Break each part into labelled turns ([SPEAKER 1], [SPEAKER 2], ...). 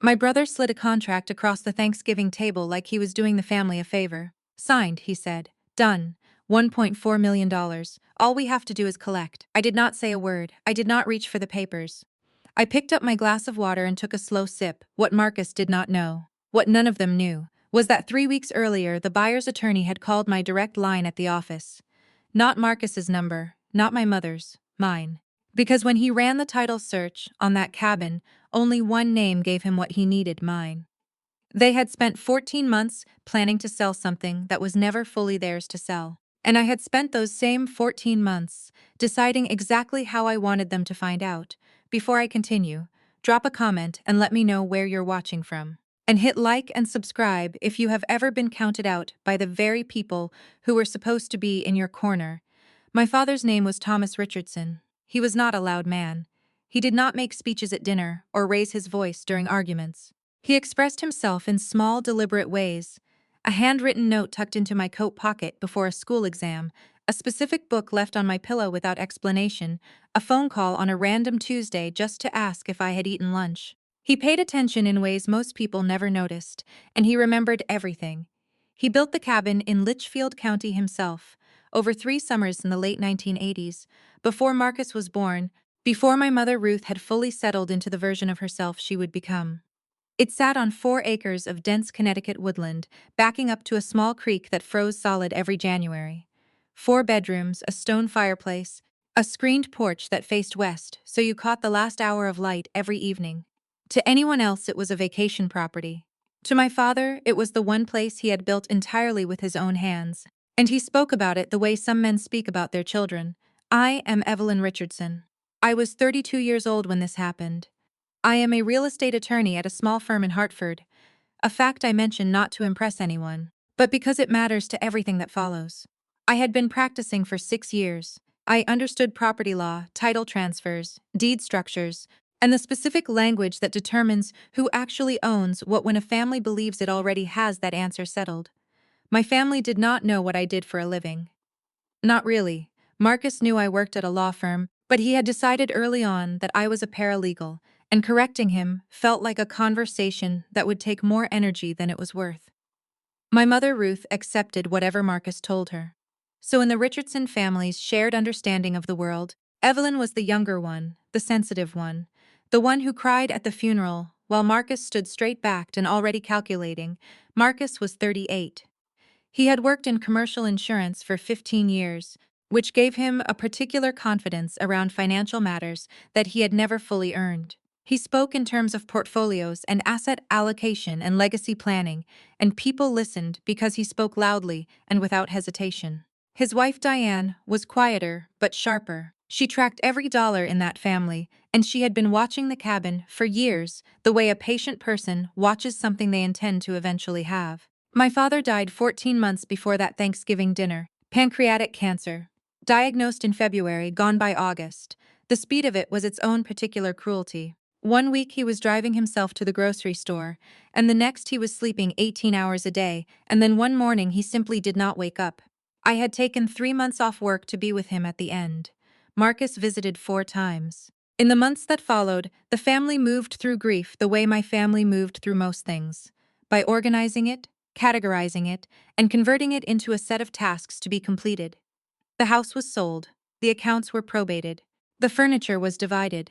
[SPEAKER 1] My brother slid a contract across the Thanksgiving table like he was doing the family a favor. Signed, he said. Done. $1.4 million. All we have to do is collect. I did not say a word. I did not reach for the papers. I picked up my glass of water and took a slow sip. What Marcus did not know, what none of them knew, was that 3 weeks earlier the buyer's attorney had called my direct line at the office. Not Marcus's number, not my mother's, mine. Because when he ran the title search on that cabin, only one name gave him what he needed, mine. They had spent 14 months planning to sell something that was never fully theirs to sell. And I had spent those same 14 months deciding exactly how I wanted them to find out. Before I continue, drop a comment and let me know where you're watching from. And hit like and subscribe if you have ever been counted out by the very people who were supposed to be in your corner. My father's name was Thomas Richardson. He was not a loud man. He did not make speeches at dinner or raise his voice during arguments. He expressed himself in small, deliberate ways. A handwritten note tucked into my coat pocket before a school exam, a specific book left on my pillow without explanation, a phone call on a random Tuesday just to ask if I had eaten lunch. He paid attention in ways most people never noticed, and he remembered everything. He built the cabin in Litchfield County himself, over 3 summers in the late 1980s, before Marcus was born, before my mother Ruth had fully settled into the version of herself she would become. It sat on 4 acres of dense Connecticut woodland, backing up to a small creek that froze solid every January. 4 bedrooms, a stone fireplace, a screened porch that faced west so you caught the last hour of light every evening. To anyone else it was a vacation property. To my father, it was the one place he had built entirely with his own hands. And he spoke about it the way some men speak about their children. I am Evelyn Richardson. I was 32 years old when this happened. I am a real estate attorney at a small firm in Hartford, a fact I mention not to impress anyone, but because it matters to everything that follows. I had been practicing for 6 years. I understood property law, title transfers, deed structures, and the specific language that determines who actually owns what when a family believes it already has that answer settled. My family did not know what I did for a living. Not really. Marcus knew I worked at a law firm, but he had decided early on that I was a paralegal, and correcting him felt like a conversation that would take more energy than it was worth. My mother Ruth accepted whatever Marcus told her. So in the Richardson family's shared understanding of the world, Evelyn was the younger one, the sensitive one, the one who cried at the funeral while Marcus stood straight-backed and already calculating. Marcus was 38. He had worked in commercial insurance for 15 years, which gave him a particular confidence around financial matters that he had never fully earned. He spoke in terms of portfolios and asset allocation and legacy planning, and people listened because he spoke loudly and without hesitation. His wife Diane was quieter but sharper. She tracked every dollar in that family, and she had been watching the cabin for years, the way a patient person watches something they intend to eventually have. My father died 14 months before that Thanksgiving dinner. Pancreatic cancer. Diagnosed in February, gone by August. The speed of it was its own particular cruelty. 1 week he was driving himself to the grocery store, and the next he was sleeping 18 hours a day, and then one morning he simply did not wake up. I had taken 3 months off work to be with him at the end. Marcus visited 4 times. In the months that followed, the family moved through grief the way my family moved through most things. By organizing it, categorizing it, and converting it into a set of tasks to be completed. The house was sold, the accounts were probated, the furniture was divided.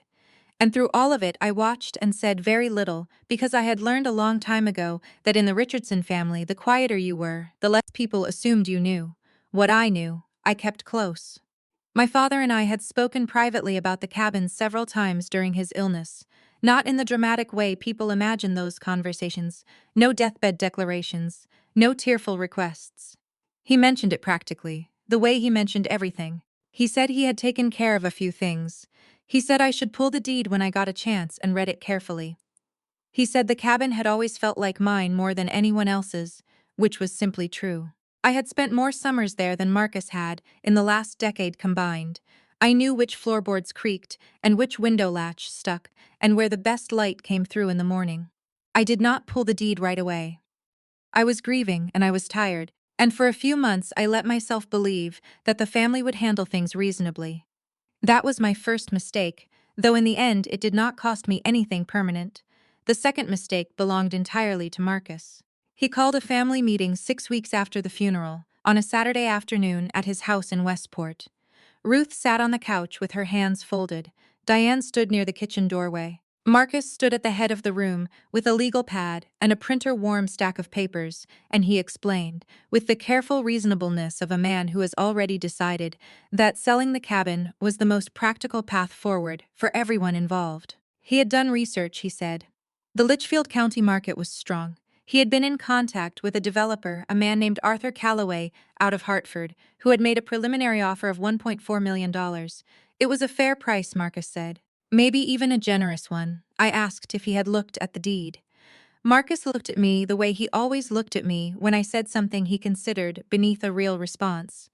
[SPEAKER 1] And through all of it I watched and said very little because I had learned a long time ago that in the Richardson family the quieter you were, the less people assumed you knew. What I knew, I kept close. My father and I had spoken privately about the cabin several times during his illness. Not in the dramatic way people imagine those conversations, no deathbed declarations, no tearful requests. He mentioned it practically, the way he mentioned everything. He said he had taken care of a few things. He said I should pull the deed when I got a chance and read it carefully. He said the cabin had always felt like mine more than anyone else's, which was simply true. I had spent more summers there than Marcus had in the last decade combined. I knew which floorboards creaked and which window latch stuck and where the best light came through in the morning. I did not pull the deed right away. I was grieving and I was tired, and for a few months I let myself believe that the family would handle things reasonably. That was my first mistake, though in the end it did not cost me anything permanent. The second mistake belonged entirely to Marcus. He called a family meeting 6 weeks after the funeral, on a Saturday afternoon at his house in Westport. Ruth sat on the couch with her hands folded. Diane stood near the kitchen doorway. Marcus stood at the head of the room with a legal pad and a printer-warm stack of papers, and he explained, with the careful reasonableness of a man who has already decided, that selling the cabin was the most practical path forward for everyone involved. He had done research, he said. The Litchfield County market was strong. He had been in contact with a developer, a man named Arthur Calloway, out of Hartford, who had made a preliminary offer of $1.4 million. It was a fair price, Marcus said. Maybe even a generous one. I asked if he had looked at the deed. Marcus looked at me the way he always looked at me when I said something he considered beneath a real response.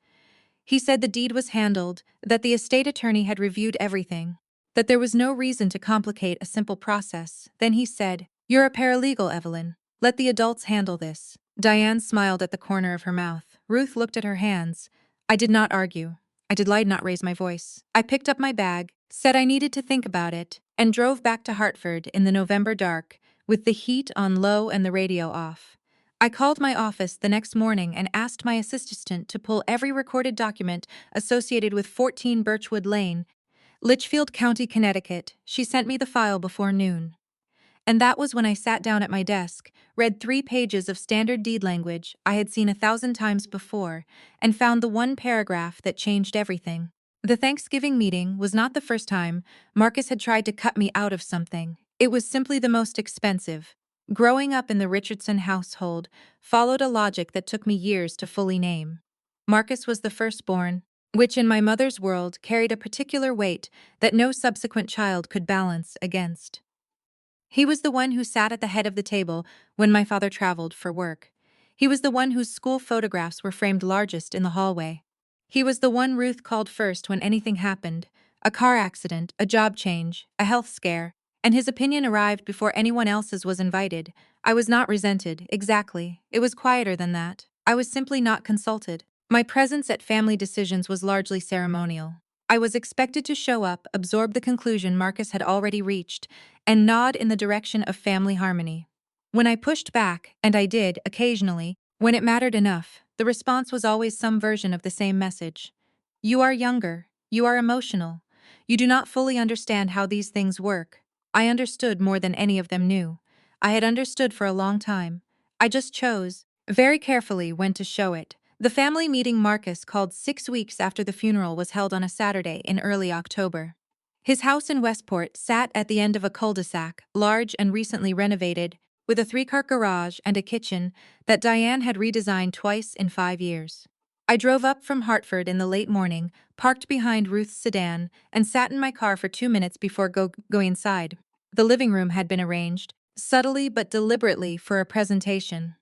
[SPEAKER 1] He said the deed was handled, that the estate attorney had reviewed everything, that there was no reason to complicate a simple process. Then he said, "You're a paralegal, Evelyn. Let the adults handle this." Diane smiled at the corner of her mouth. Ruth looked at her hands. I did not argue. I did not raise my voice. I picked up my bag, said I needed to think about it, and drove back to Hartford in the November dark, with the heat on low and the radio off. I called my office the next morning and asked my assistant to pull every recorded document associated with 14 Birchwood Lane, Litchfield County, Connecticut. She sent me the file before noon. And that was when I sat down at my desk, read 3 pages of standard deed language I had seen 1,000 times before, and found the one paragraph that changed everything. The Thanksgiving meeting was not the first time Marcus had tried to cut me out of something. It was simply the most expensive. Growing up in the Richardson household followed a logic that took me years to fully name. Marcus was the firstborn, which in my mother's world carried a particular weight that no subsequent child could balance against. He was the one who sat at the head of the table when my father traveled for work. He was the one whose school photographs were framed largest in the hallway. He was the one Ruth called first when anything happened, a car accident, a job change, a health scare, and his opinion arrived before anyone else's was invited. I was not resented, exactly. It was quieter than that. I was simply not consulted. My presence at family decisions was largely ceremonial. I was expected to show up, absorb the conclusion Marcus had already reached, and nod in the direction of family harmony. When I pushed back, and I did, occasionally, when it mattered enough, the response was always some version of the same message. You are younger. You are emotional. You do not fully understand how these things work. I understood more than any of them knew. I had understood for a long time. I just chose, very carefully, when to show it. The family meeting Marcus called 6 weeks after the funeral was held on a Saturday in early October. His house in Westport sat at the end of a cul-de-sac, large and recently renovated, with a 3-car garage and a kitchen that Diane had redesigned twice in 5 years. I drove up from Hartford in the late morning, parked behind Ruth's sedan, and sat in my car for 2 minutes before going inside. The living room had been arranged, subtly but deliberately, for a presentation.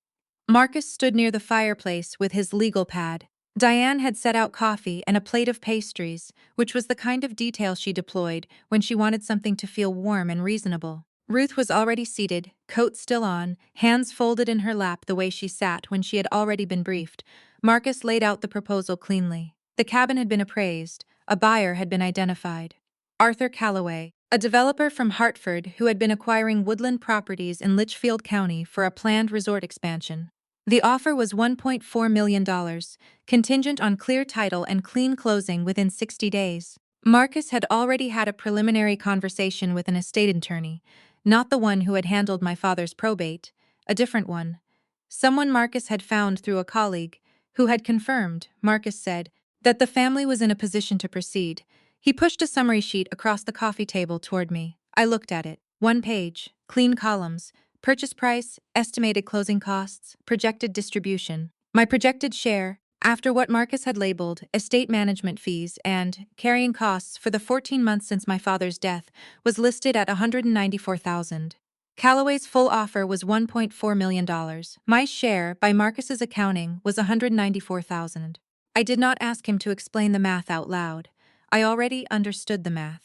[SPEAKER 1] Marcus stood near the fireplace with his legal pad. Diane had set out coffee and a plate of pastries, which was the kind of detail she deployed when she wanted something to feel warm and reasonable. Ruth was already seated, coat still on, hands folded in her lap the way she sat when she had already been briefed. Marcus laid out the proposal cleanly. The cabin had been appraised. A buyer had been identified. Arthur Calloway, a developer from Hartford who had been acquiring woodland properties in Litchfield County for a planned resort expansion. The offer was $1.4 million, contingent on clear title and clean closing within 60 days. Marcus had already had a preliminary conversation with an estate attorney, not the one who had handled my father's probate, a different one. Someone Marcus had found through a colleague, who had confirmed, Marcus said, that the family was in a position to proceed. He pushed a summary sheet across the coffee table toward me. I looked at it. 1 page, clean columns. Purchase price, estimated closing costs, projected distribution. My projected share, after what Marcus had labeled estate management fees and carrying costs for the 14 months since my father's death, was listed at $194,000. Calloway's full offer was $1.4 million. My share, by Marcus's accounting, was $194,000. I did not ask him to explain the math out loud. I already understood the math.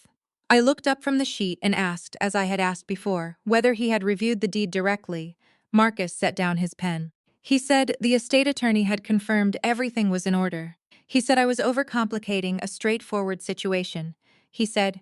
[SPEAKER 1] I looked up from the sheet and asked, as I had asked before, whether he had reviewed the deed directly. Marcus set down his pen. He said the estate attorney had confirmed everything was in order. He said I was overcomplicating a straightforward situation. He said,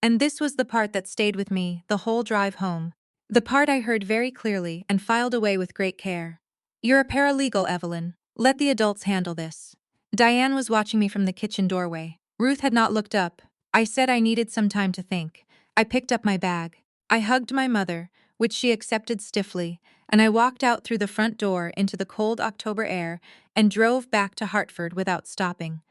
[SPEAKER 1] and this was the part that stayed with me the whole drive home, The part I heard very clearly and filed away with great care. You're a paralegal, Evelyn. Let the adults handle this. Diane was watching me from the kitchen doorway. Ruth had not looked up. I said I needed some time to think. I picked up my bag. I hugged my mother, which she accepted stiffly, and I walked out through the front door into the cold October air and drove back to Hartford without stopping.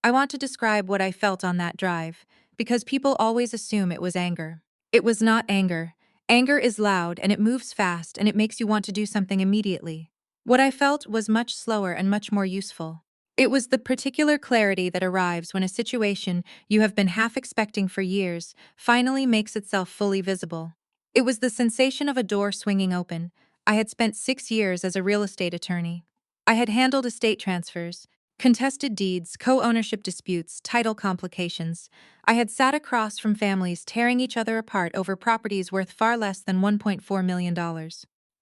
[SPEAKER 1] I want to describe what I felt on that drive, because people always assume it was anger. It was not anger. Anger is loud and it moves fast and it makes you want to do something immediately. What I felt was much slower and much more useful. It was the particular clarity that arrives when a situation you have been half expecting for years finally makes itself fully visible. It was the sensation of a door swinging open. I had spent 6 years as a real estate attorney. I had handled estate transfers, contested deeds, co-ownership disputes, title complications. I had sat across from families tearing each other apart over properties worth far less than $1.4 million.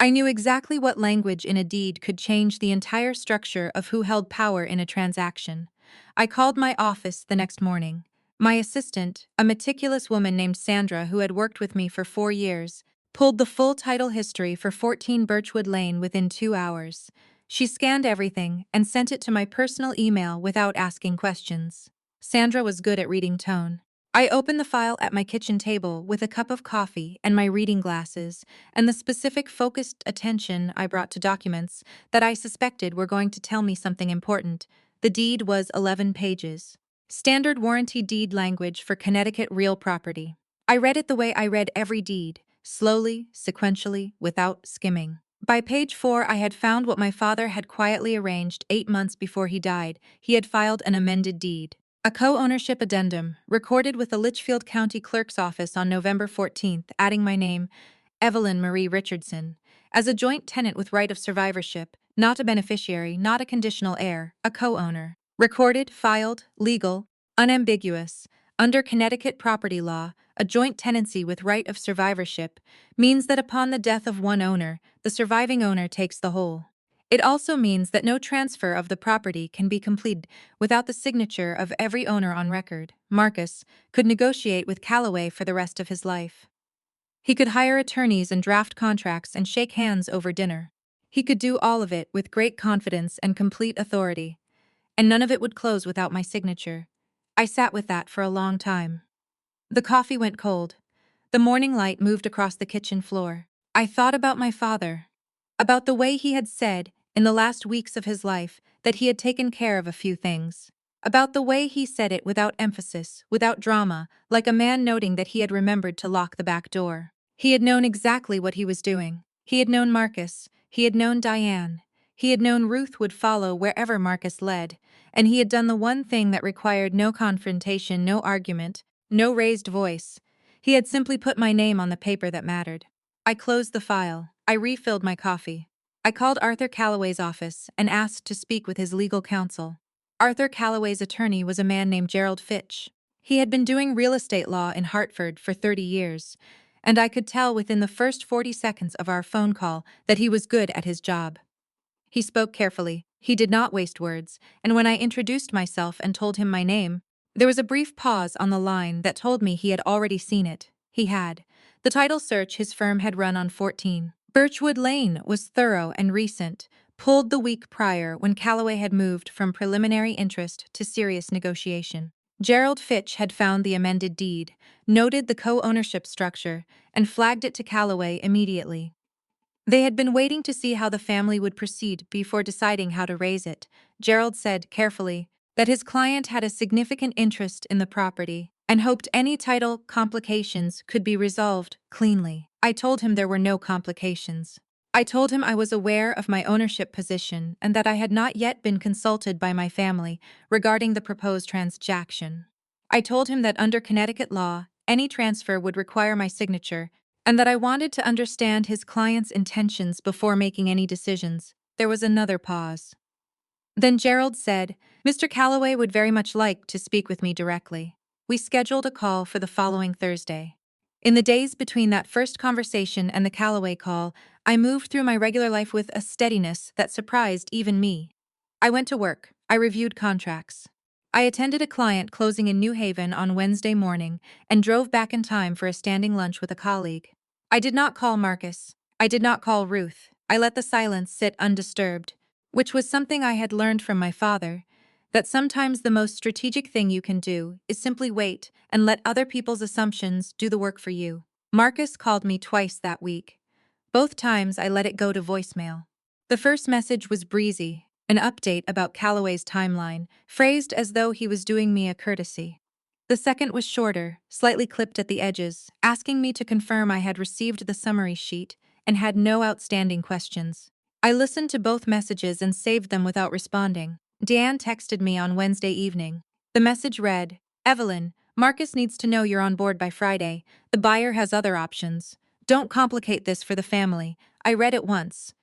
[SPEAKER 1] I knew exactly what language in a deed could change the entire structure of who held power in a transaction. I called my office the next morning. My assistant, a meticulous woman named Sandra who had worked with me for 4 years, pulled the full title history for 14 Birchwood Lane within 2 hours. She scanned everything and sent it to my personal email without asking questions. Sandra was good at reading tone. I opened the file at my kitchen table with a cup of coffee and my reading glasses, and the specific focused attention I brought to documents that I suspected were going to tell me something important. The deed was 11 pages. Standard warranty deed language for Connecticut real property. I read it the way I read every deed, slowly, sequentially, without skimming. By page 4, I had found what my father had quietly arranged 8 months before he died. He had filed an amended deed. A co-ownership addendum, recorded with the Litchfield County Clerk's Office on November 14th, adding my name, Evelyn Marie Richardson, as a joint tenant with right of survivorship, not a beneficiary, not a conditional heir, a co-owner. Recorded, filed, legal, unambiguous. Under Connecticut property law, a joint tenancy with right of survivorship means that upon the death of one owner, the surviving owner takes the whole. It also means that no transfer of the property can be completed without the signature of every owner on record. Marcus could negotiate with Callaway for the rest of his life. He could hire attorneys and draft contracts and shake hands over dinner. He could do all of it with great confidence and complete authority, and none of it would close without my signature. I sat with that for a long time. The coffee went cold. The morning light moved across the kitchen floor. I thought about my father, about the way he had said, in the last weeks of his life, that he had taken care of a few things. About the way he said it without emphasis, without drama, like a man noting that he had remembered to lock the back door. He had known exactly what he was doing. He had known Marcus. He had known Diane. He had known Ruth would follow wherever Marcus led, and he had done the one thing that required no confrontation, no argument, no raised voice. He had simply put my name on the paper that mattered. I closed the file. I refilled my coffee. I called Arthur Callaway's office and asked to speak with his legal counsel. Arthur Callaway's attorney was a man named Gerald Fitch. He had been doing real estate law in Hartford for 30 years, and I could tell within the first 40 seconds of our phone call that he was good at his job. He spoke carefully. He did not waste words, and when I introduced myself and told him my name, there was a brief pause on the line that told me he had already seen it. He had. The title search his firm had run on 14 Birchwood Lane was thorough and recent, pulled the week prior when Callaway had moved from preliminary interest to serious negotiation. Gerald Fitch had found the amended deed, noted the co-ownership structure, and flagged it to Callaway immediately. They had been waiting to see how the family would proceed before deciding how to raise it. Gerald said, carefully, that his client had a significant interest in the property and hoped any title complications could be resolved cleanly. I told him there were no complications. I told him I was aware of my ownership position and that I had not yet been consulted by my family regarding the proposed transaction. I told him that under Connecticut law, any transfer would require my signature and that I wanted to understand his client's intentions before making any decisions. There was another pause. Then Gerald said, Mr. Callaway would very much like to speak with me directly. We scheduled a call for the following Thursday. In the days between that first conversation and the Callaway call, I moved through my regular life with a steadiness that surprised even me. I went to work. I reviewed contracts. I attended a client closing in New Haven on Wednesday morning and drove back in time for a standing lunch with a colleague. I did not call Marcus. I did not call Ruth. I let the silence sit undisturbed, which was something I had learned from my father, that sometimes the most strategic thing you can do is simply wait and let other people's assumptions do the work for you. Marcus called me twice that week. Both times I let it go to voicemail. The first message was breezy, an update about Calloway's timeline, phrased as though he was doing me a courtesy. The second was shorter, slightly clipped at the edges, asking me to confirm I had received the summary sheet and had no outstanding questions. I listened to both messages and saved them without responding. Deanne texted me on Wednesday evening. The message read, "Evelyn, Marcus needs to know you're on board by Friday. The buyer has other options. Don't complicate this for the family." I read it once,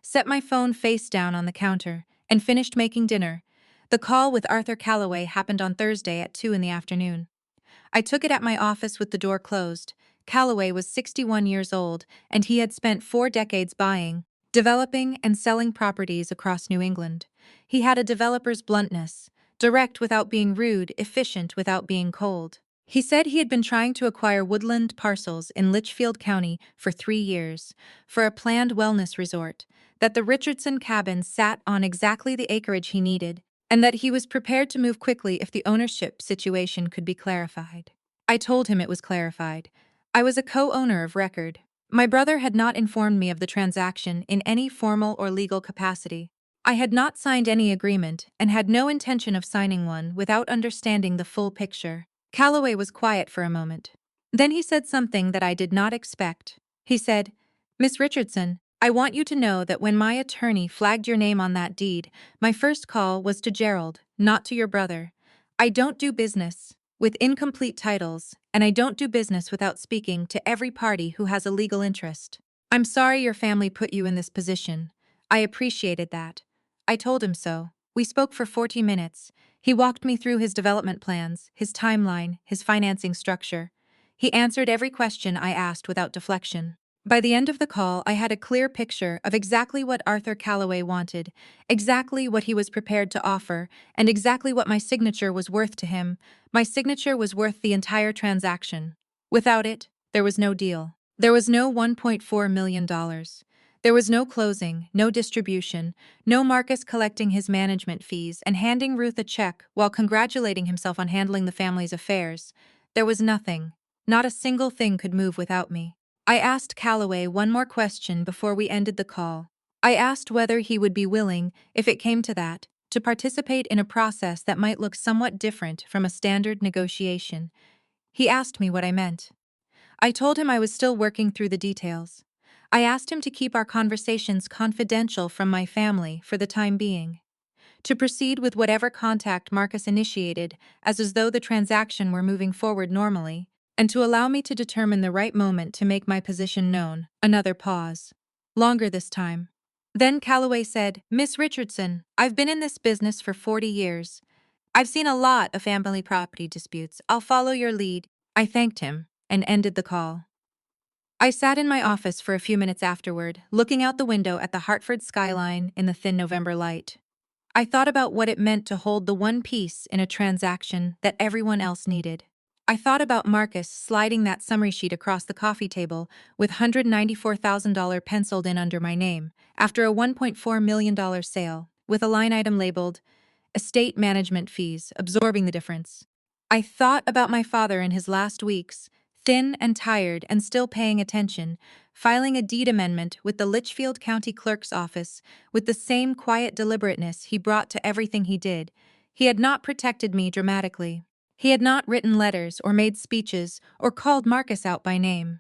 [SPEAKER 1] set my phone face down on the counter, and finished making dinner. The call with Arthur Calloway happened on Thursday at 2 in the afternoon. I took it at my office with the door closed. Calloway was 61 years old, and he had spent 4 decades buying, developing, and selling properties across New England. He had a developer's bluntness, direct without being rude, efficient without being cold. He said he had been trying to acquire woodland parcels in Litchfield County for 3 years, for a planned wellness resort, that the Richardson cabin sat on exactly the acreage he needed, and that he was prepared to move quickly if the ownership situation could be clarified. I told him it was clarified. I was a co-owner of record. My brother had not informed me of the transaction in any formal or legal capacity. I had not signed any agreement and had no intention of signing one without understanding the full picture. Calloway was quiet for a moment. Then he said something that I did not expect. He said, "Miss Richardson, I want you to know that when my attorney flagged your name on that deed, my first call was to Gerald, not to your brother. I don't do business with incomplete titles, and I don't do business without speaking to every party who has a legal interest. I'm sorry your family put you in this position. I appreciated that." I told him so. We spoke for 40 minutes. He walked me through his development plans, his timeline, his financing structure. He answered every question I asked without deflection. By the end of the call, I had a clear picture of exactly what Arthur Calloway wanted, exactly what he was prepared to offer, and exactly what my signature was worth to him. My signature was worth the entire transaction. Without it, there was no deal. There was no $1.4 million. There was no closing, no distribution, no Marcus collecting his management fees and handing Ruth a check while congratulating himself on handling the family's affairs. There was nothing. Not a single thing could move without me. I asked Calloway one more question before we ended the call. I asked whether he would be willing, if it came to that, to participate in a process that might look somewhat different from a standard negotiation. He asked me what I meant. I told him I was still working through the details. I asked him to keep our conversations confidential from my family for the time being, to proceed with whatever contact Marcus initiated as though the transaction were moving forward normally, and to allow me to determine the right moment to make my position known. Another pause. Longer this time. Then Calloway said, "Miss Richardson, I've been in this business for 40 years. I've seen a lot of family property disputes. I'll follow your lead." I thanked him and ended the call. I sat in my office for a few minutes afterward, looking out the window at the Hartford skyline in the thin November light. I thought about what it meant to hold the one piece in a transaction that everyone else needed. I thought about Marcus sliding that summary sheet across the coffee table with $194,000 penciled in under my name after a $1.4 million sale, with a line item labeled estate management fees, absorbing the difference. I thought about my father in his last weeks, thin and tired and still paying attention, filing a deed amendment with the Litchfield County Clerk's office with the same quiet deliberateness he brought to everything he did. He had not protected me dramatically. He had not written letters or made speeches or called Marcus out by name.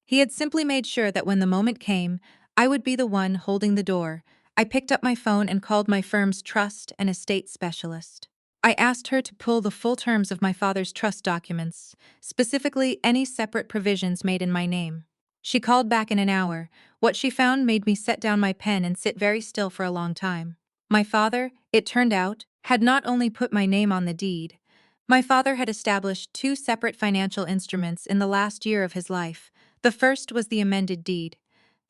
[SPEAKER 1] He had simply made sure that when the moment came, I would be the one holding the door. I picked up my phone and called my firm's trust and estate specialist. I asked her to pull the full terms of my father's trust documents, specifically any separate provisions made in my name. She called back in an hour. What she found made me set down my pen and sit very still for a long time. My father, it turned out, had not only put my name on the deed. My father had established 2 separate financial instruments in the last year of his life. The first was the amended deed.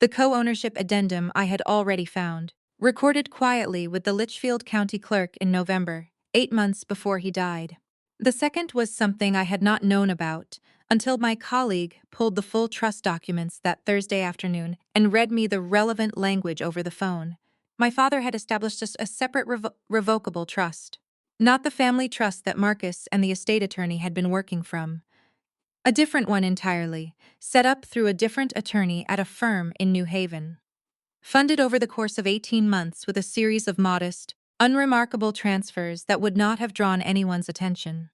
[SPEAKER 1] The co-ownership addendum I had already found, recorded quietly with the Litchfield County Clerk in November, 8 months before he died. The second was something I had not known about, until my colleague pulled the full trust documents that Thursday afternoon and read me the relevant language over the phone. My father had established a separate revocable trust, not the family trust that Marcus and the estate attorney had been working from. A different one entirely, set up through a different attorney at a firm in New Haven. Funded over the course of 18 months with a series of modest, unremarkable transfers that would not have drawn anyone's attention.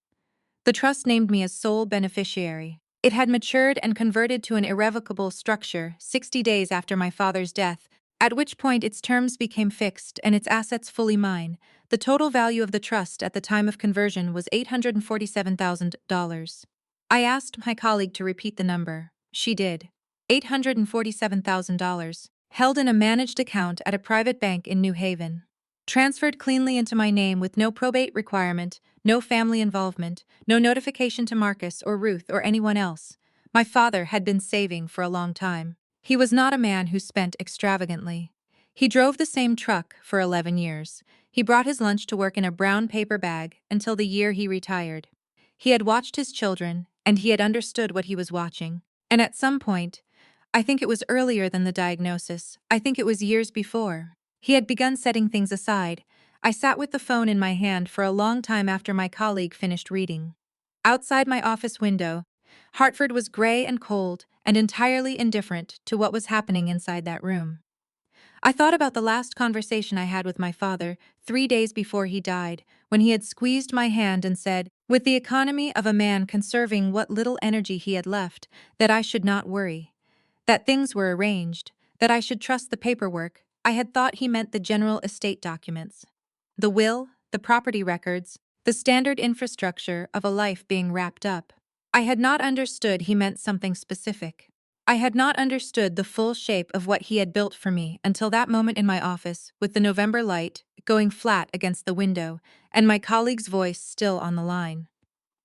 [SPEAKER 1] The trust named me as sole beneficiary. It had matured and converted to an irrevocable structure 60 days after my father's death, at which point its terms became fixed and its assets fully mine. The total value of the trust at the time of conversion was $847,000. I asked my colleague to repeat the number. She did. $847,000, held in a managed account at a private bank in New Haven. Transferred cleanly into my name with no probate requirement, no family involvement, no notification to Marcus or Ruth or anyone else. My father had been saving for a long time. He was not a man who spent extravagantly. He drove the same truck for 11 years. He brought his lunch to work in a brown paper bag until the year he retired. He had watched his children, and he had understood what he was watching. And at some point, I think it was earlier than the diagnosis, I think it was years before, he had begun setting things aside. I sat with the phone in my hand for a long time after my colleague finished reading. Outside my office window, Hartford was gray and cold and entirely indifferent to what was happening inside that room. I thought about the last conversation I had with my father 3 days before he died, when he had squeezed my hand and said, with the economy of a man conserving what little energy he had left, that I should not worry, that things were arranged, that I should trust the paperwork. I had thought he meant the general estate documents. The will, the property records, the standard infrastructure of a life being wrapped up. I had not understood he meant something specific. I had not understood the full shape of what he had built for me until that moment in my office, with the November light going flat against the window and my colleague's voice still on the line.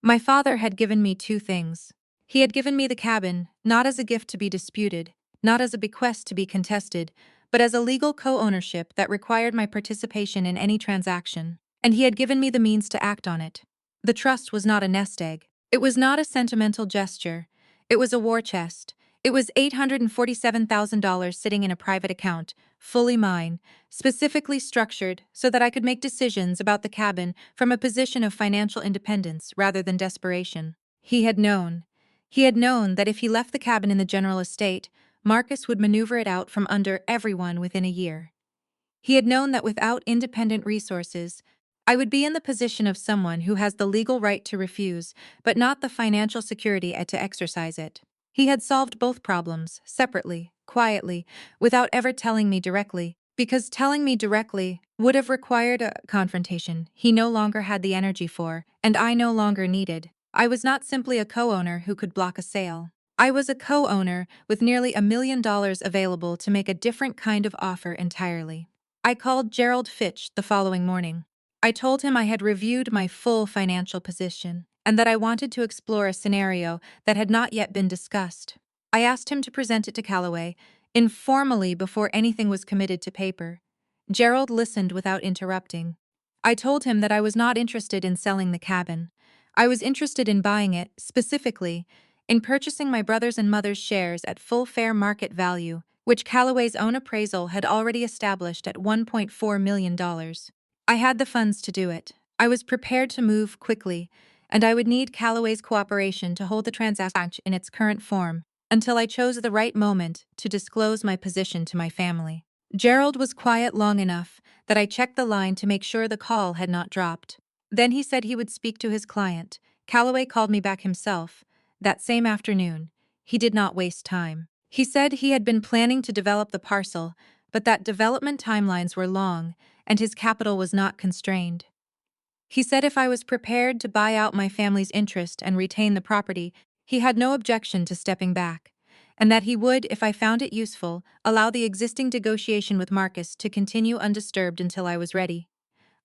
[SPEAKER 1] My father had given me two things. He had given me the cabin, not as a gift to be disputed, not as a bequest to be contested, but as a legal co-ownership that required my participation in any transaction, and he had given me the means to act on it. The trust was not a nest egg. It was not a sentimental gesture. It was a war chest. It was $847,000 sitting in a private account, fully mine, specifically structured so that I could make decisions about the cabin from a position of financial independence rather than desperation. He had known. He had known that if he left the cabin in the general estate, Marcus would maneuver it out from under everyone within a year. He had known that without independent resources, I would be in the position of someone who has the legal right to refuse, but not the financial security to exercise it. He had solved both problems, separately, quietly, without ever telling me directly, because telling me directly would have required a confrontation he no longer had the energy for, and I no longer needed. I was not simply a co-owner who could block a sale. I was a co-owner with nearly $1 million available to make a different kind of offer entirely. I called Gerald Fitch the following morning. I told him I had reviewed my full financial position and that I wanted to explore a scenario that had not yet been discussed. I asked him to present it to Callaway, informally before anything was committed to paper. Gerald listened without interrupting. I told him that I was not interested in selling the cabin. I was interested in buying it, specifically, in purchasing my brother's and mother's shares at full fair market value, which Callaway's own appraisal had already established at $1.4 million. I had the funds to do it. I was prepared to move quickly, and I would need Callaway's cooperation to hold the transaction in its current form until I chose the right moment to disclose my position to my family. Gerald was quiet long enough that I checked the line to make sure the call had not dropped. Then he said he would speak to his client. Callaway called me back himself. That same afternoon, he did not waste time. He said he had been planning to develop the parcel, but that development timelines were long, and his capital was not constrained. He said if I was prepared to buy out my family's interest and retain the property, he had no objection to stepping back, and that he would, if I found it useful, allow the existing negotiation with Marcus to continue undisturbed until I was ready.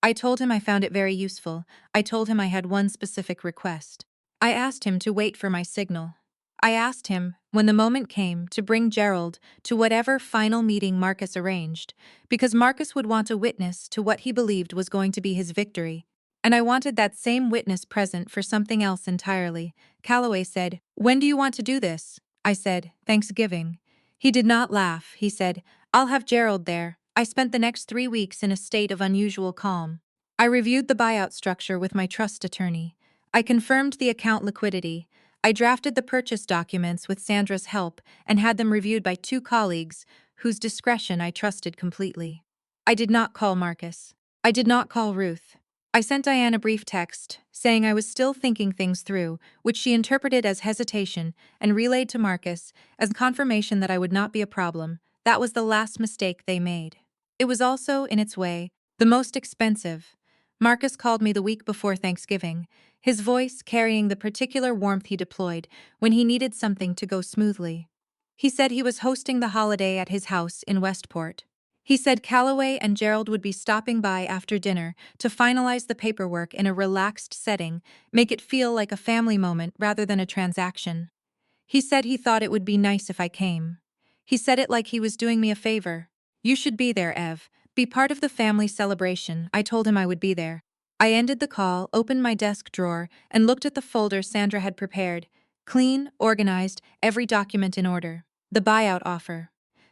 [SPEAKER 1] I told him I found it very useful. I told him I had one specific request. I asked him to wait for my signal. I asked him, when the moment came, to bring Gerald to whatever final meeting Marcus arranged, because Marcus would want a witness to what he believed was going to be his victory, and I wanted that same witness present for something else entirely. Callaway said, When do you want to do this? I said, Thanksgiving. He did not laugh. He said, I'll have Gerald there. I spent the next 3 weeks in a state of unusual calm. I reviewed the buyout structure with my trust attorney. I confirmed the account liquidity. I drafted the purchase documents with Sandra's help and had them reviewed by 2 colleagues whose discretion I trusted completely. I did not call Marcus. I did not call Ruth. I sent Diane a brief text, saying I was still thinking things through, which she interpreted as hesitation and relayed to Marcus as confirmation that I would not be a problem. That was the last mistake they made. It was also, in its way, the most expensive. Marcus called me the week before Thanksgiving, his voice carrying the particular warmth he deployed when he needed something to go smoothly. He said he was hosting the holiday at his house in Westport. He said Calloway and Gerald would be stopping by after dinner to finalize the paperwork in a relaxed setting, make it feel like a family moment rather than a transaction. He said he thought it would be nice if I came. He said it like he was doing me a favor. You should be there, Ev. Be part of the family celebration. I told him I would be there. I ended the call, opened my desk drawer, and looked at the folder Sandra had prepared. Clean, organized, every document in order. The buyout offer.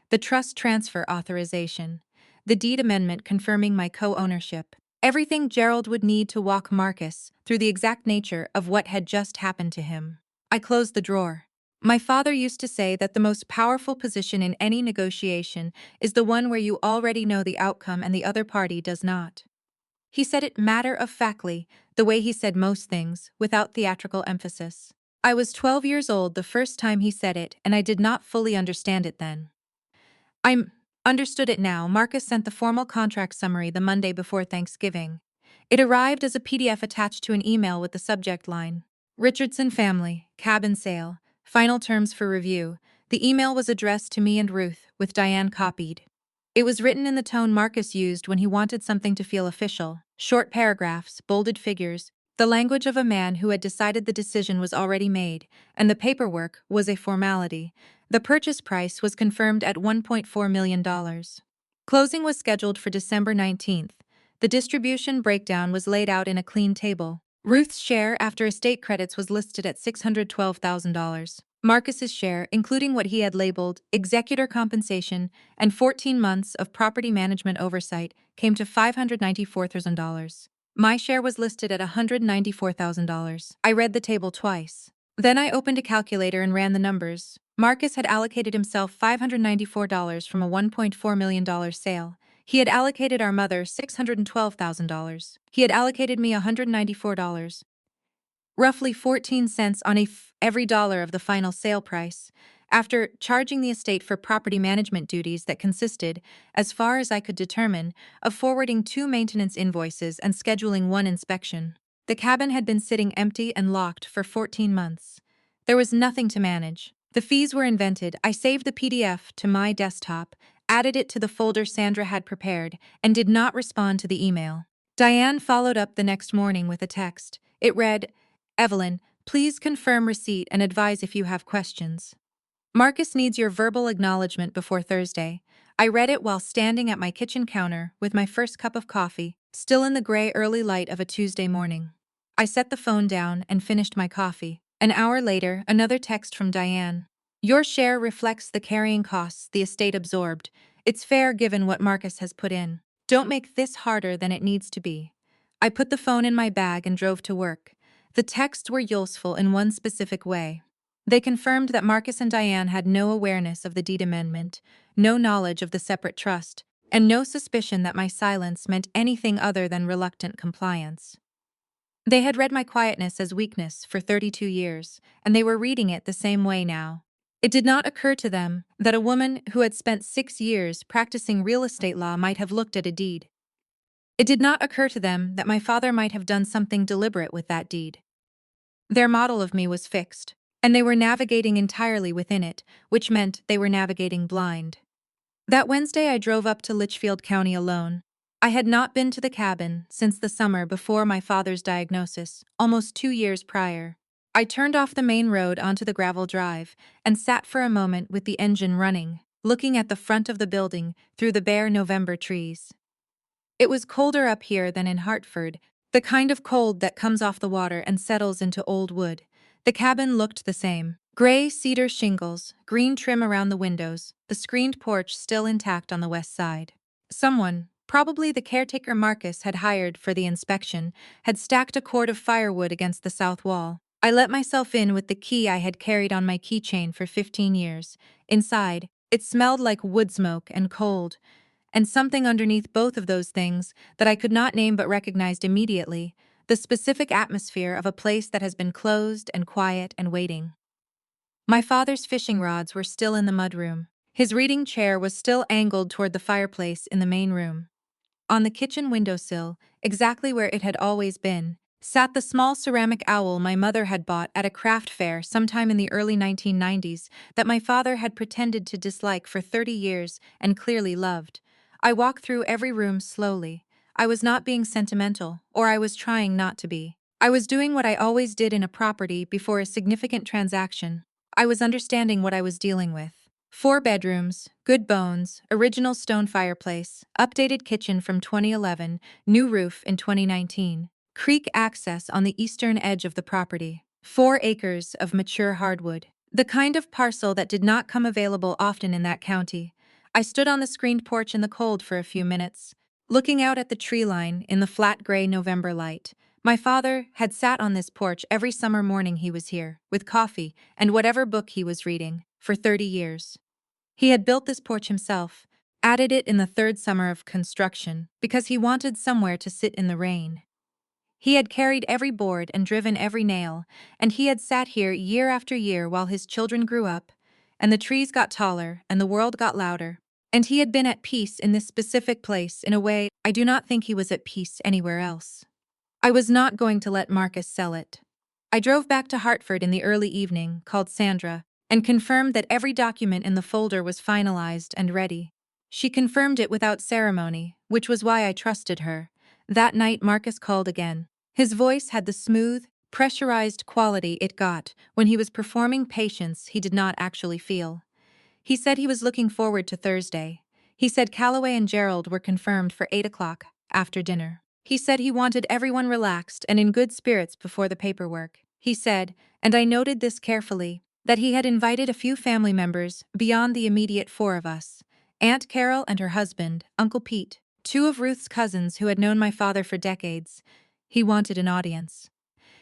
[SPEAKER 1] The trust transfer authorization. The deed amendment confirming my co-ownership. Everything Gerald would need to walk Marcus through the exact nature of what had just happened to him. I closed the drawer. My father used to say that the most powerful position in any negotiation is the one where you already know the outcome and the other party does not. He said it matter-of-factly, the way he said most things, without theatrical emphasis. I was 12 years old the first time he said it, and I did not fully understand it then. I understood it now. Marcus sent the formal contract summary the Monday before Thanksgiving. It arrived as a PDF attached to an email with the subject line, Richardson Family, Cabin Sale, Final Terms for Review. The email was addressed to me and Ruth, with Diane copied. It was written in the tone Marcus used when he wanted something to feel official. Short paragraphs, bolded figures, the language of a man who had decided the decision was already made, and the paperwork was a formality. The purchase price was confirmed at $1.4 million. Closing was scheduled for December 19th. The distribution breakdown was laid out in a clean table. Ruth's share after estate credits was listed at $612,000. Marcus's share, including what he had labeled executor compensation and 14 months of property management oversight, came to $594,000. My share was listed at $194,000. I read the table twice. Then I opened a calculator and ran the numbers. Marcus had allocated himself $594 from a $1.4 million sale. He had allocated our mother $612,000. He had allocated me $194. Roughly 14 cents on every dollar of the final sale price, after charging the estate for property management duties that consisted, as far as I could determine, of forwarding 2 maintenance invoices and scheduling 1 inspection. The cabin had been sitting empty and locked for 14 months. There was nothing to manage. The fees were invented. I saved the PDF to my desktop, added it to the folder Sandra had prepared, and did not respond to the email. Diane followed up the next morning with a text. It read, Evelyn, please confirm receipt and advise if you have questions. Marcus needs your verbal acknowledgement before Thursday. I read it while standing at my kitchen counter with my first cup of coffee, still in the gray early light of a Tuesday morning. I set the phone down and finished my coffee. An hour later, another text from Diane. Your share reflects the carrying costs the estate absorbed. It's fair given what Marcus has put in. Don't make this harder than it needs to be. I put the phone in my bag and drove to work. The texts were useful in one specific way. They confirmed that Marcus and Diane had no awareness of the deed amendment, no knowledge of the separate trust, and no suspicion that my silence meant anything other than reluctant compliance. They had read my quietness as weakness for 32 years, and they were reading it the same way now. It did not occur to them that a woman who had spent 6 years practicing real estate law might have looked at a deed. It did not occur to them that my father might have done something deliberate with that deed. Their model of me was fixed, and they were navigating entirely within it, which meant they were navigating blind. That Wednesday I drove up to Litchfield County alone. I had not been to the cabin since the summer before my father's diagnosis, almost 2 years prior. I turned off the main road onto the gravel drive and sat for a moment with the engine running, looking at the front of the building through the bare November trees. It was colder up here than in Hartford, the kind of cold that comes off the water and settles into old wood. The cabin looked the same. Gray cedar shingles, green trim around the windows, the screened porch still intact on the west side. Someone, probably the caretaker Marcus had hired for the inspection, had stacked a cord of firewood against the south wall. I let myself in with the key I had carried on my keychain for 15 years. Inside, it smelled like wood smoke and cold, and something underneath both of those things that I could not name but recognized immediately, the specific atmosphere of a place that has been closed and quiet and waiting. My father's fishing rods were still in the mudroom. His reading chair was still angled toward the fireplace in the main room. On the kitchen windowsill, exactly where it had always been, sat the small ceramic owl my mother had bought at a craft fair sometime in the early 1990s that my father had pretended to dislike for 30 years and clearly loved. I walked through every room slowly. I was not being sentimental, or I was trying not to be. I was doing what I always did in a property before a significant transaction. I was understanding what I was dealing with. 4 bedrooms, good bones, original stone fireplace, updated kitchen from 2011, new roof in 2019, creek access on the eastern edge of the property, 4 acres of mature hardwood, the kind of parcel that did not come available often in that county. I stood on the screened porch in the cold for a few minutes, looking out at the tree line in the flat gray November light. My father had sat on this porch every summer morning he was here, with coffee and whatever book he was reading, for 30 years. He had built this porch himself, added it in the 3rd summer of construction, because he wanted somewhere to sit in the rain. He had carried every board and driven every nail, and he had sat here year after year while his children grew up, and the trees got taller and the world got louder. And he had been at peace in this specific place in a way I do not think he was at peace anywhere else. I was not going to let Marcus sell it. I drove back to Hartford in the early evening, called Sandra, and confirmed that every document in the folder was finalized and ready. She confirmed it without ceremony, which was why I trusted her. That night Marcus called again. His voice had the smooth, pressurized quality it got when he was performing patience he did not actually feel. He said he was looking forward to Thursday. He said Calloway and Gerald were confirmed for 8 o'clock, after dinner. He said he wanted everyone relaxed and in good spirits before the paperwork. He said, and I noted this carefully, that he had invited a few family members beyond the immediate 4 of us. Aunt Carol and her husband, Uncle Pete, 2 of Ruth's cousins who had known my father for decades. He wanted an audience.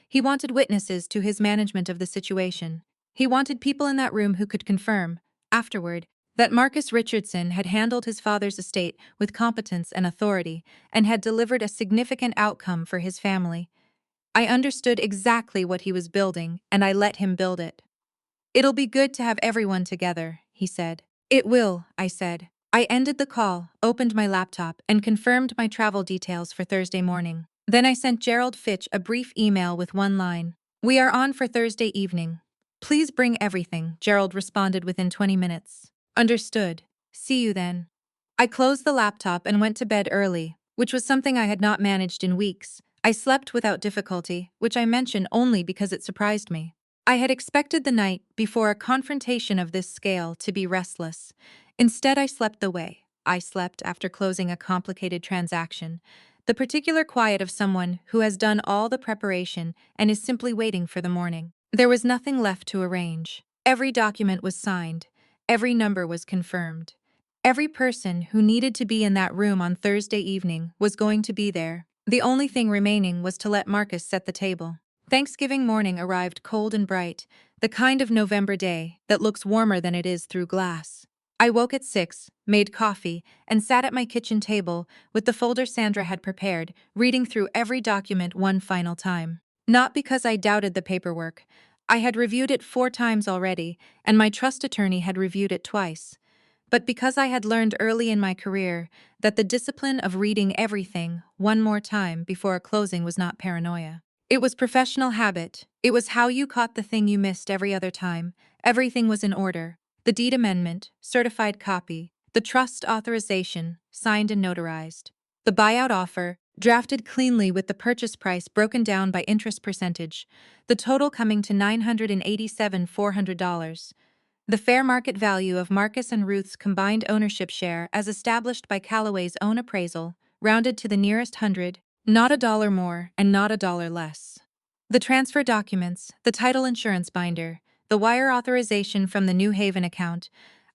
[SPEAKER 1] He wanted witnesses to his management of the situation. He wanted people in that room who could confirm, afterward, that Marcus Richardson had handled his father's estate with competence and authority and had delivered a significant outcome for his family. I understood exactly what he was building, and I let him build it. It'll be good to have everyone together, he said. It will, I said. I ended the call, opened my laptop, and confirmed my travel details for Thursday morning. Then I sent Gerald Fitch a brief email with one line. We are on for Thursday evening. Please bring everything, Gerald responded within 20 minutes. Understood. See you then. I closed the laptop and went to bed early, which was something I had not managed in weeks. I slept without difficulty, which I mention only because it surprised me. I had expected the night before a confrontation of this scale to be restless. Instead, I slept the way I slept after closing a complicated transaction, the particular quiet of someone who has done all the preparation and is simply waiting for the morning. There was nothing left to arrange. Every document was signed. Every number was confirmed. Every person who needed to be in that room on Thursday evening was going to be there. The only thing remaining was to let Marcus set the table. Thanksgiving morning arrived cold and bright, the kind of November day that looks warmer than it is through glass. I woke at 6, made coffee, and sat at my kitchen table with the folder Sandra had prepared, reading through every document one final time. Not because I doubted the paperwork. I had reviewed it 4 times already, and my trust attorney had reviewed it twice. But because I had learned early in my career that the discipline of reading everything one more time before a closing was not paranoia. It was professional habit. It was how you caught the thing you missed every other time. Everything was in order. The deed amendment, certified copy, the trust authorization, signed and notarized. The buyout offer, drafted cleanly with the purchase price broken down by interest percentage, the total coming to $987,400. The fair market value of Marcus and Ruth's combined ownership share as established by Calloway's own appraisal, rounded to the nearest hundred, not a dollar more and not a dollar less. The transfer documents, the title insurance binder, the wire authorization from the New Haven account.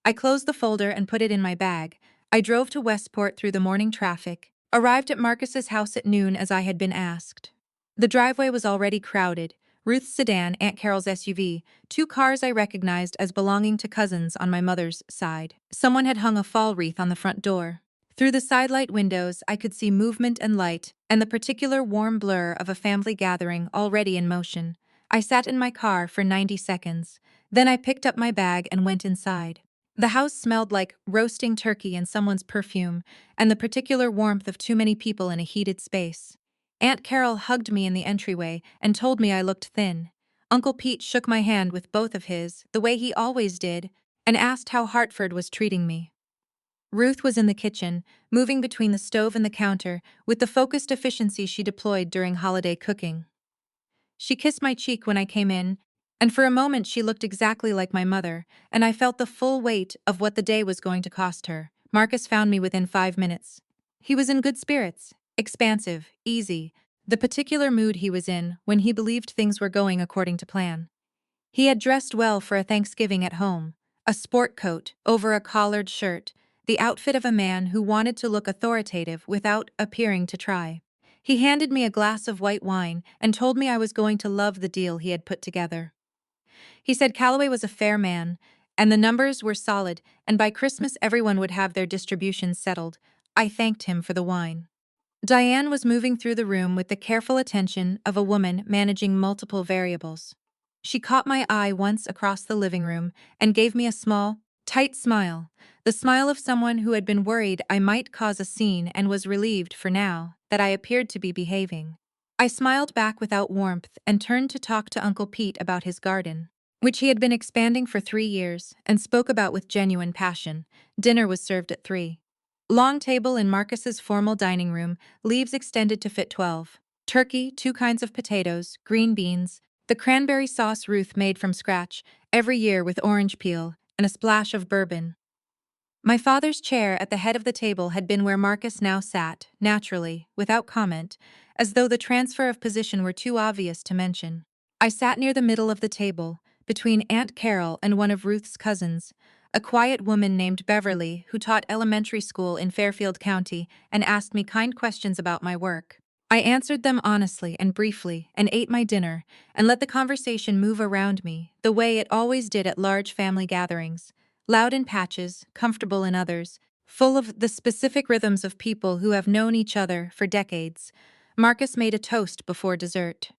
[SPEAKER 1] I closed the folder and put it in my bag. I drove to Westport through the morning traffic, arrived at Marcus's house at noon as I had been asked. The driveway was already crowded. Ruth's sedan, Aunt Carol's SUV, two cars I recognized as belonging to cousins on my mother's side. Someone had hung a fall wreath on the front door. Through the sidelight windows, I could see movement and light, and the particular warm blur of a family gathering already in motion. I sat in my car for 90 seconds. Then I picked up my bag and went inside. The house smelled like roasting turkey and someone's perfume, and the particular warmth of too many people in a heated space. Aunt Carol hugged me in the entryway and told me I looked thin. Uncle Pete shook my hand with both of his, the way he always did, and asked how Hartford was treating me. Ruth was in the kitchen, moving between the stove and the counter with the focused efficiency she deployed during holiday cooking. She kissed my cheek when I came in, and for a moment she looked exactly like my mother, and I felt the full weight of what the day was going to cost her. Marcus found me within 5 minutes. He was in good spirits, expansive, easy, the particular mood he was in when he believed things were going according to plan. He had dressed well for a Thanksgiving at home, a sport coat over a collared shirt, the outfit of a man who wanted to look authoritative without appearing to try. He handed me a glass of white wine and told me I was going to love the deal he had put together. He said Callaway was a fair man, and the numbers were solid, and by Christmas everyone would have their distributions settled. I thanked him for the wine. Diane was moving through the room with the careful attention of a woman managing multiple variables. She caught my eye once across the living room and gave me a small, tight smile, the smile of someone who had been worried I might cause a scene and was relieved for now that I appeared to be behaving. I smiled back without warmth and turned to talk to Uncle Pete about his garden, which he had been expanding for 3 years and spoke about with genuine passion. Dinner was served at 3. Long table in Marcus's formal dining room, leaves extended to fit 12. Turkey, 2 kinds of potatoes, green beans, the cranberry sauce Ruth made from scratch, every year with orange peel, and a splash of bourbon. My father's chair at the head of the table had been where Marcus now sat, naturally, without comment, as though the transfer of position were too obvious to mention. I sat near the middle of the table, between Aunt Carol and one of Ruth's cousins, a quiet woman named Beverly who taught elementary school in Fairfield County and asked me kind questions about my work. I answered them honestly and briefly and ate my dinner and let the conversation move around me the way it always did at large family gatherings, loud in patches, comfortable in others, full of the specific rhythms of people who have known each other for decades. Marcus made a toast before dessert.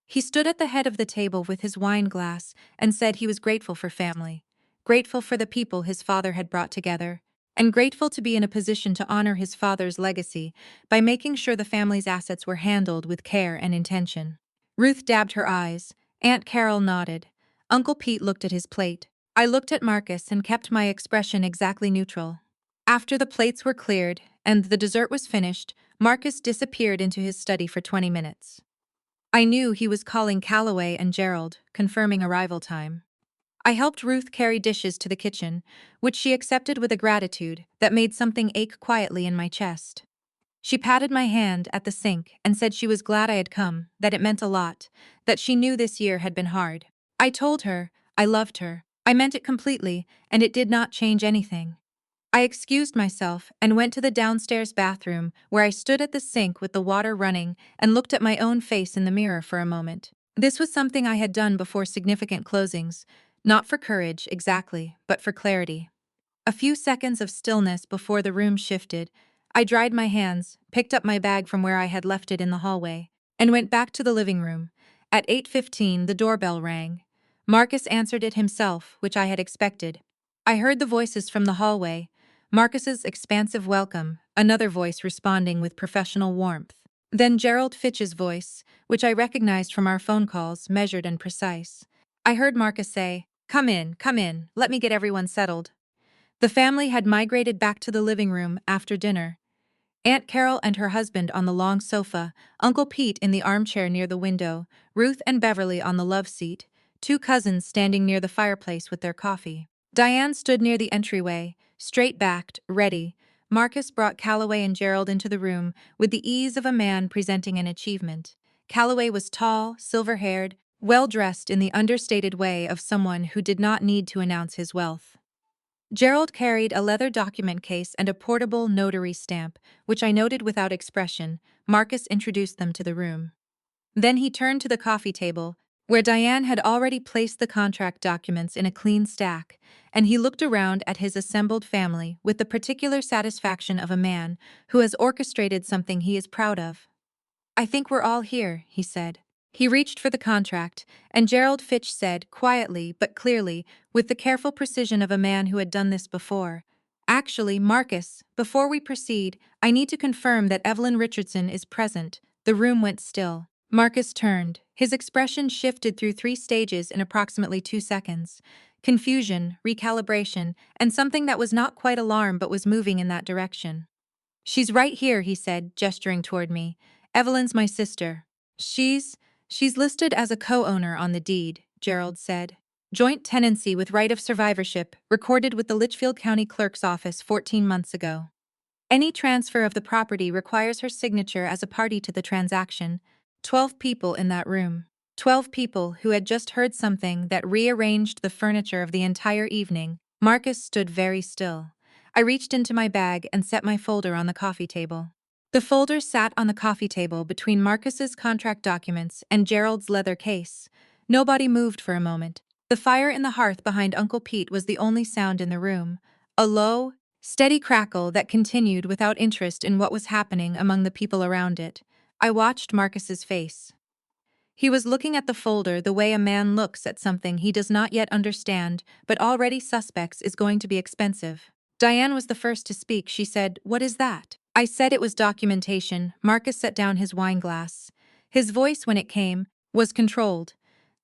[SPEAKER 1] He stood at the head of the table with his wine glass and said he was grateful for family, grateful for the people his father had brought together, and grateful to be in a position to honor his father's legacy by making sure the family's assets were handled with care and intention. Ruth dabbed her eyes. Aunt Carol nodded. Uncle Pete looked at his plate. I looked at Marcus and kept my expression exactly neutral. After the plates were cleared and the dessert was finished, Marcus disappeared into his study for 20 minutes. I knew he was calling Callaway and Gerald, confirming arrival time. I helped Ruth carry dishes to the kitchen, which she accepted with a gratitude that made something ache quietly in my chest. She patted my hand at the sink and said she was glad I had come, that it meant a lot, that she knew this year had been hard. I told her I loved her. I meant it completely, and it did not change anything. I excused myself and went to the downstairs bathroom where I stood at the sink with the water running and looked at my own face in the mirror for a moment. This was something I had done before significant closings, not for courage exactly, but for clarity. A few seconds of stillness before the room shifted. I dried my hands, picked up my bag from where I had left it in the hallway, and went back to the living room. At 8:15, the doorbell rang. Marcus answered it himself, which I had expected. I heard the voices from the hallway, Marcus's expansive welcome, another voice responding with professional warmth. Then Gerald Fitch's voice, which I recognized from our phone calls, measured and precise. I heard Marcus say, come in, let me get everyone settled." The family had migrated back to the living room after dinner. Aunt Carol and her husband on the long sofa, Uncle Pete in the armchair near the window, Ruth and Beverly on the love seat, 2 cousins standing near the fireplace with their coffee. Diane stood near the entryway, straight-backed, ready. Marcus brought Callaway and Gerald into the room with the ease of a man presenting an achievement. Calloway was tall, silver-haired, well-dressed in the understated way of someone who did not need to announce his wealth. Gerald carried a leather document case and a portable notary stamp, which I noted without expression. Marcus introduced them to the room. Then he turned to the coffee table, where Diane had already placed the contract documents in a clean stack, and he looked around at his assembled family with the particular satisfaction of a man who has orchestrated something he is proud of. "I think we're all here," he said. He reached for the contract, and Gerald Fitch said, quietly but clearly, with the careful precision of a man who had done this before, "Actually, Marcus, before we proceed, I need to confirm that Evelyn Richardson is present." The room went still. Marcus turned. His expression shifted through 3 stages in approximately 2 seconds. Confusion, recalibration, and something that was not quite alarm but was moving in that direction. "She's right here," he said, gesturing toward me. "Evelyn's my sister." She's listed as a co-owner on the deed," Gerald said. "Joint tenancy with right of survivorship, recorded with the Litchfield County Clerk's office 14 months ago. Any transfer of the property requires her signature as a party to the transaction." 12 people in that room. 12 people who had just heard something that rearranged the furniture of the entire evening. Marcus stood very still. I reached into my bag and set my folder on the coffee table. The folder sat on the coffee table between Marcus's contract documents and Gerald's leather case. Nobody moved for a moment. The fire in the hearth behind Uncle Pete was the only sound in the room. A low, steady crackle that continued without interest in what was happening among the people around it. I watched Marcus's face. He was looking at the folder the way a man looks at something he does not yet understand, but already suspects is going to be expensive. Diane was the first to speak. She said, "What is that?" I said it was documentation. Marcus set down his wine glass. His voice, when it came, was controlled.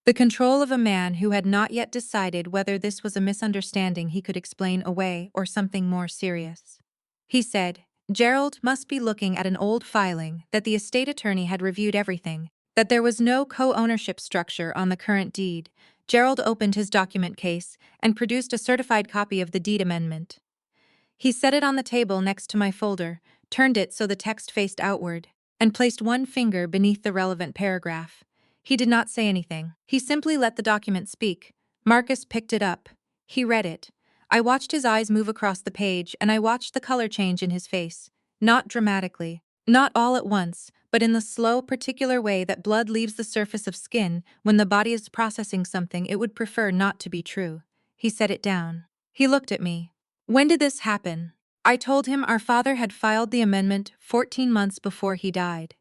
[SPEAKER 1] The control of a man who had not yet decided whether this was a misunderstanding he could explain away or something more serious. He said, "Gerald must be looking at an old filing, that the estate attorney had reviewed everything, that there was no co-ownership structure on the current deed." Gerald opened his document case and produced a certified copy of the deed amendment. He set it on the table next to my folder, turned it so the text faced outward, and placed one finger beneath the relevant paragraph. He did not say anything. He simply let the document speak. Marcus picked it up. He read it. I watched his eyes move across the page, and I watched the color change in his face. Not dramatically, not all at once, but in the slow, particular way that blood leaves the surface of skin when the body is processing something it would prefer not to be true. He set it down. He looked at me. "When did this happen?" I told him our father had filed the amendment 14 months before he died.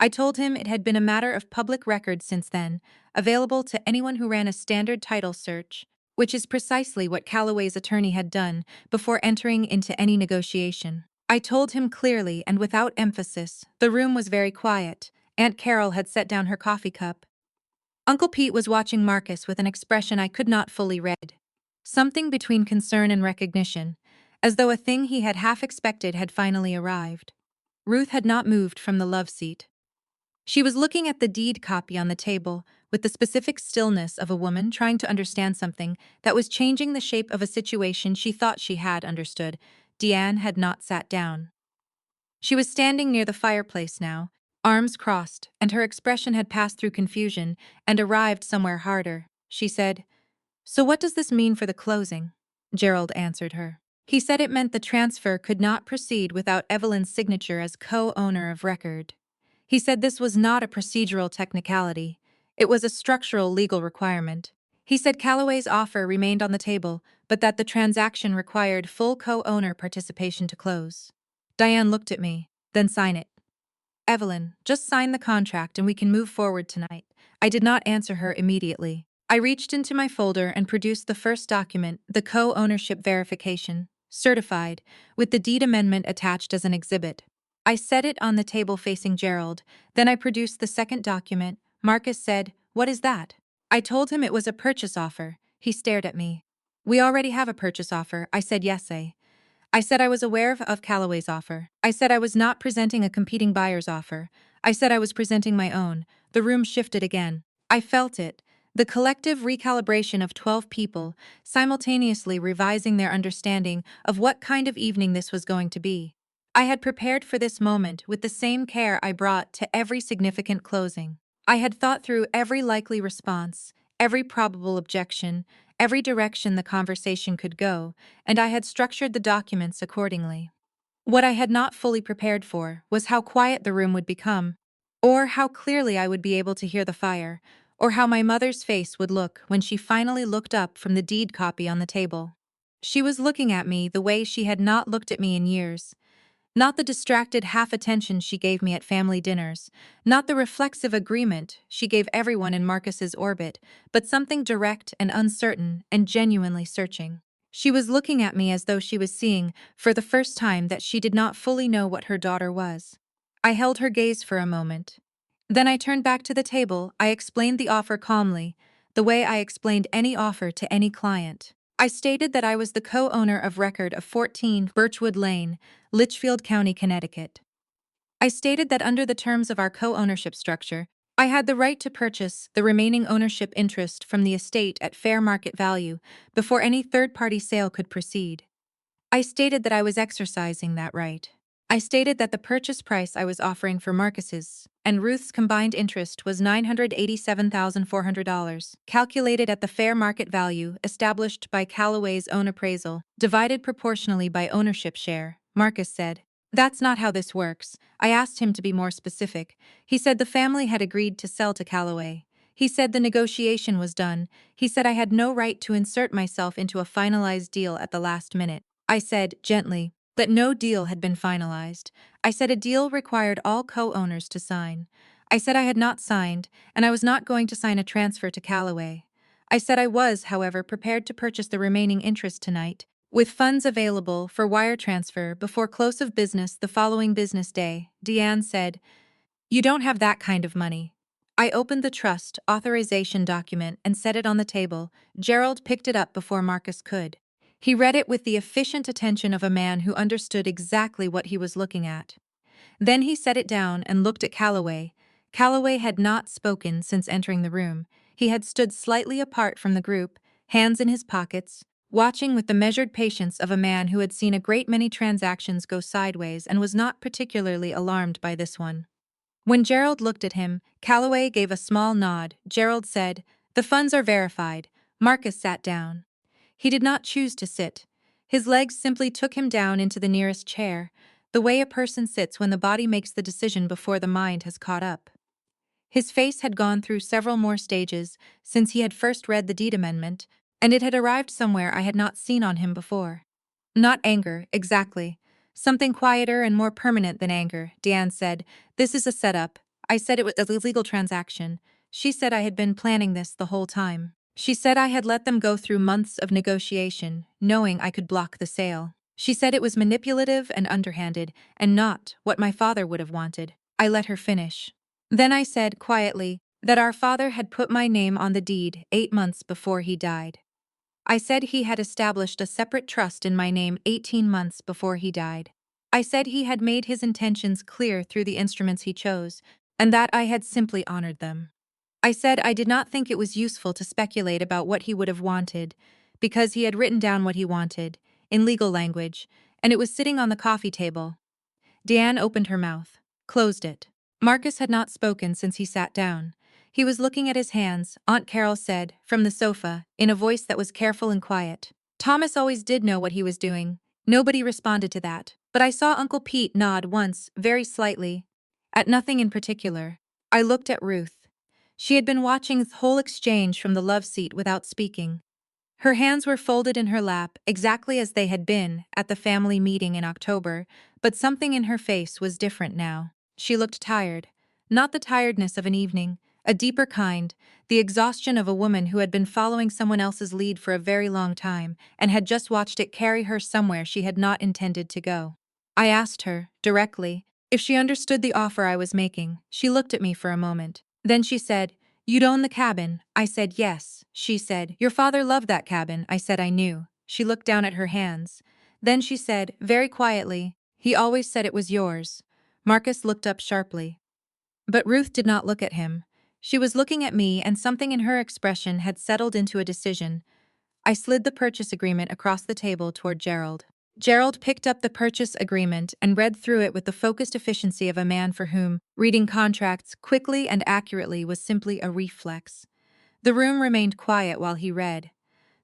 [SPEAKER 1] I told him it had been a matter of public record since then, available to anyone who ran a standard title search, which is precisely what Calloway's attorney had done before entering into any negotiation. I told him clearly and without emphasis. The room was very quiet. Aunt Carol had set down her coffee cup. Uncle Pete was watching Marcus with an expression I could not fully read. Something between concern and recognition, as though a thing he had half expected had finally arrived. Ruth had not moved from the love seat. She was looking at the deed copy on the table with the specific stillness of a woman trying to understand something that was changing the shape of a situation she thought she had understood. Deanne had not sat down. She was standing near the fireplace now, arms crossed, and her expression had passed through confusion and arrived somewhere harder. She said, "So what does this mean for the closing?" Gerald answered her. He said it meant the transfer could not proceed without Evelyn's signature as co-owner of record. He said this was not a procedural technicality. It was a structural legal requirement. He said Calloway's offer remained on the table, but that the transaction required full co-owner participation to close. Diane looked at me. "Then sign it." "Evelyn, just sign the contract and we can move forward tonight." I did not answer her immediately. I reached into my folder and produced the first document, the co-ownership verification, certified, with the deed amendment attached as an exhibit. I set it on the table facing Gerald. Then I produced the second document. Marcus said, "What is that?" I told him it was a purchase offer. He stared at me. "We already have a purchase offer." I said, "Yes, I said I was aware of Calloway's offer. I said I was not presenting a competing buyer's offer. I said I was presenting my own." The room shifted again. I felt it. The collective recalibration of 12 people, simultaneously revising their understanding of what kind of evening this was going to be. I had prepared for this moment with the same care I brought to every significant closing. I had thought through every likely response, every probable objection, every direction the conversation could go, and I had structured the documents accordingly. What I had not fully prepared for was how quiet the room would become, or how clearly I would be able to hear the fire, or how my mother's face would look when she finally looked up from the deed copy on the table. She was looking at me the way she had not looked at me in years. Not the distracted half-attention she gave me at family dinners, not the reflexive agreement she gave everyone in Marcus's orbit, but something direct and uncertain and genuinely searching. She was looking at me as though she was seeing, for the first time, that she did not fully know what her daughter was. I held her gaze for a moment. Then I turned back to the table. I explained the offer calmly, the way I explained any offer to any client. I stated that I was the co-owner of record of 14 Birchwood Lane, Litchfield County, Connecticut. I stated that under the terms of our co-ownership structure, I had the right to purchase the remaining ownership interest from the estate at fair market value before any third-party sale could proceed. I stated that I was exercising that right. I stated that the purchase price I was offering for Marcus's and Ruth's combined interest was $987,400, calculated at the fair market value established by Callaway's own appraisal, divided proportionally by ownership share. Marcus said, "That's not how this works." I asked him to be more specific. He said the family had agreed to sell to Callaway. He said the negotiation was done. He said I had no right to insert myself into a finalized deal at the last minute. I said, gently, that no deal had been finalized. I said a deal required all co-owners to sign. I said I had not signed, and I was not going to sign a transfer to Callaway. I said I was, however, prepared to purchase the remaining interest tonight, with funds available for wire transfer before close of business the following business day. Deanne said, "You don't have that kind of money." I opened the trust authorization document and set it on the table. Gerald picked it up before Marcus could. He read it with the efficient attention of a man who understood exactly what he was looking at. Then he set it down and looked at Callaway. Callaway had not spoken since entering the room. He had stood slightly apart from the group, hands in his pockets, watching with the measured patience of a man who had seen a great many transactions go sideways and was not particularly alarmed by this one. When Gerald looked at him, Callaway gave a small nod. Gerald said, "The funds are verified." Marcus sat down. He did not choose to sit. His legs simply took him down into the nearest chair, the way a person sits when the body makes the decision before the mind has caught up. His face had gone through several more stages since he had first read the deed amendment, and it had arrived somewhere I had not seen on him before. Not anger, exactly. Something quieter and more permanent than anger, Deanne said. "This is a setup." I said it was a legal transaction. She said I had been planning this the whole time. She said I had let them go through months of negotiation, knowing I could block the sale. She said it was manipulative and underhanded, and not what my father would have wanted. I let her finish. Then I said, quietly, that our father had put my name on the deed 8 months before he died. I said he had established a separate trust in my name 18 months before he died. I said he had made his intentions clear through the instruments he chose, and that I had simply honored them. I said I did not think it was useful to speculate about what he would have wanted, because he had written down what he wanted, in legal language, and it was sitting on the coffee table. Deanne opened her mouth, closed it. Marcus had not spoken since he sat down. He was looking at his hands. Aunt Carol said, from the sofa, in a voice that was careful and quiet. Thomas always did know what he was doing. Nobody responded to that, but I saw Uncle Pete nod once, very slightly. At nothing in particular. I looked at Ruth. She had been watching the whole exchange from the love seat without speaking. Her hands were folded in her lap, exactly as they had been at the family meeting in October, but something in her face was different now. She looked tired. Not the tiredness of an evening, a deeper kind, the exhaustion of a woman who had been following someone else's lead for a very long time and had just watched it carry her somewhere she had not intended to go. I asked her, directly, if she understood the offer I was making. She looked at me for a moment. Then she said, "You'd own the cabin." I said yes. She said, "Your father loved that cabin." I said I knew. She looked down at her hands. Then she said, very quietly, "He always said it was yours." Marcus looked up sharply. But Ruth did not look at him. She was looking at me, and something in her expression had settled into a decision. I slid the purchase agreement across the table toward Gerald. Gerald picked up the purchase agreement and read through it with the focused efficiency of a man for whom reading contracts quickly and accurately was simply a reflex. The room remained quiet while he read.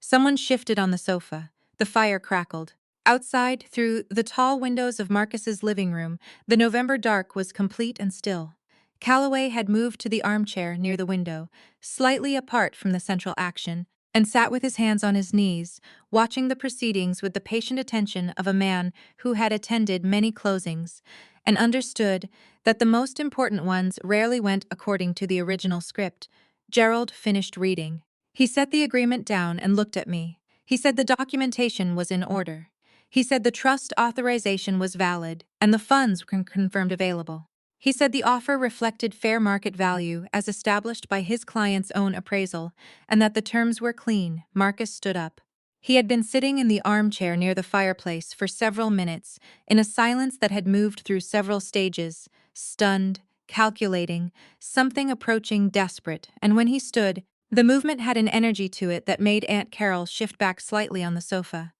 [SPEAKER 1] Someone shifted on the sofa. The fire crackled. Outside, through the tall windows of Marcus's living room, the November dark was complete and still. Calloway had moved to the armchair near the window, slightly apart from the central action, and sat with his hands on his knees, watching the proceedings with the patient attention of a man who had attended many closings and understood that the most important ones rarely went according to the original script. Gerald finished reading. He set the agreement down and looked at me. He said the documentation was in order. He said the trust authorization was valid and the funds were confirmed available. He said the offer reflected fair market value as established by his client's own appraisal and that the terms were clean. Marcus stood up. He had been sitting in the armchair near the fireplace for several minutes, in a silence that had moved through several stages, stunned, calculating, something approaching desperate, and when he stood, the movement had an energy to it that made Aunt Carol shift back slightly on the sofa.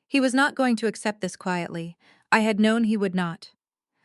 [SPEAKER 1] He was not going to accept this quietly. I had known he would not.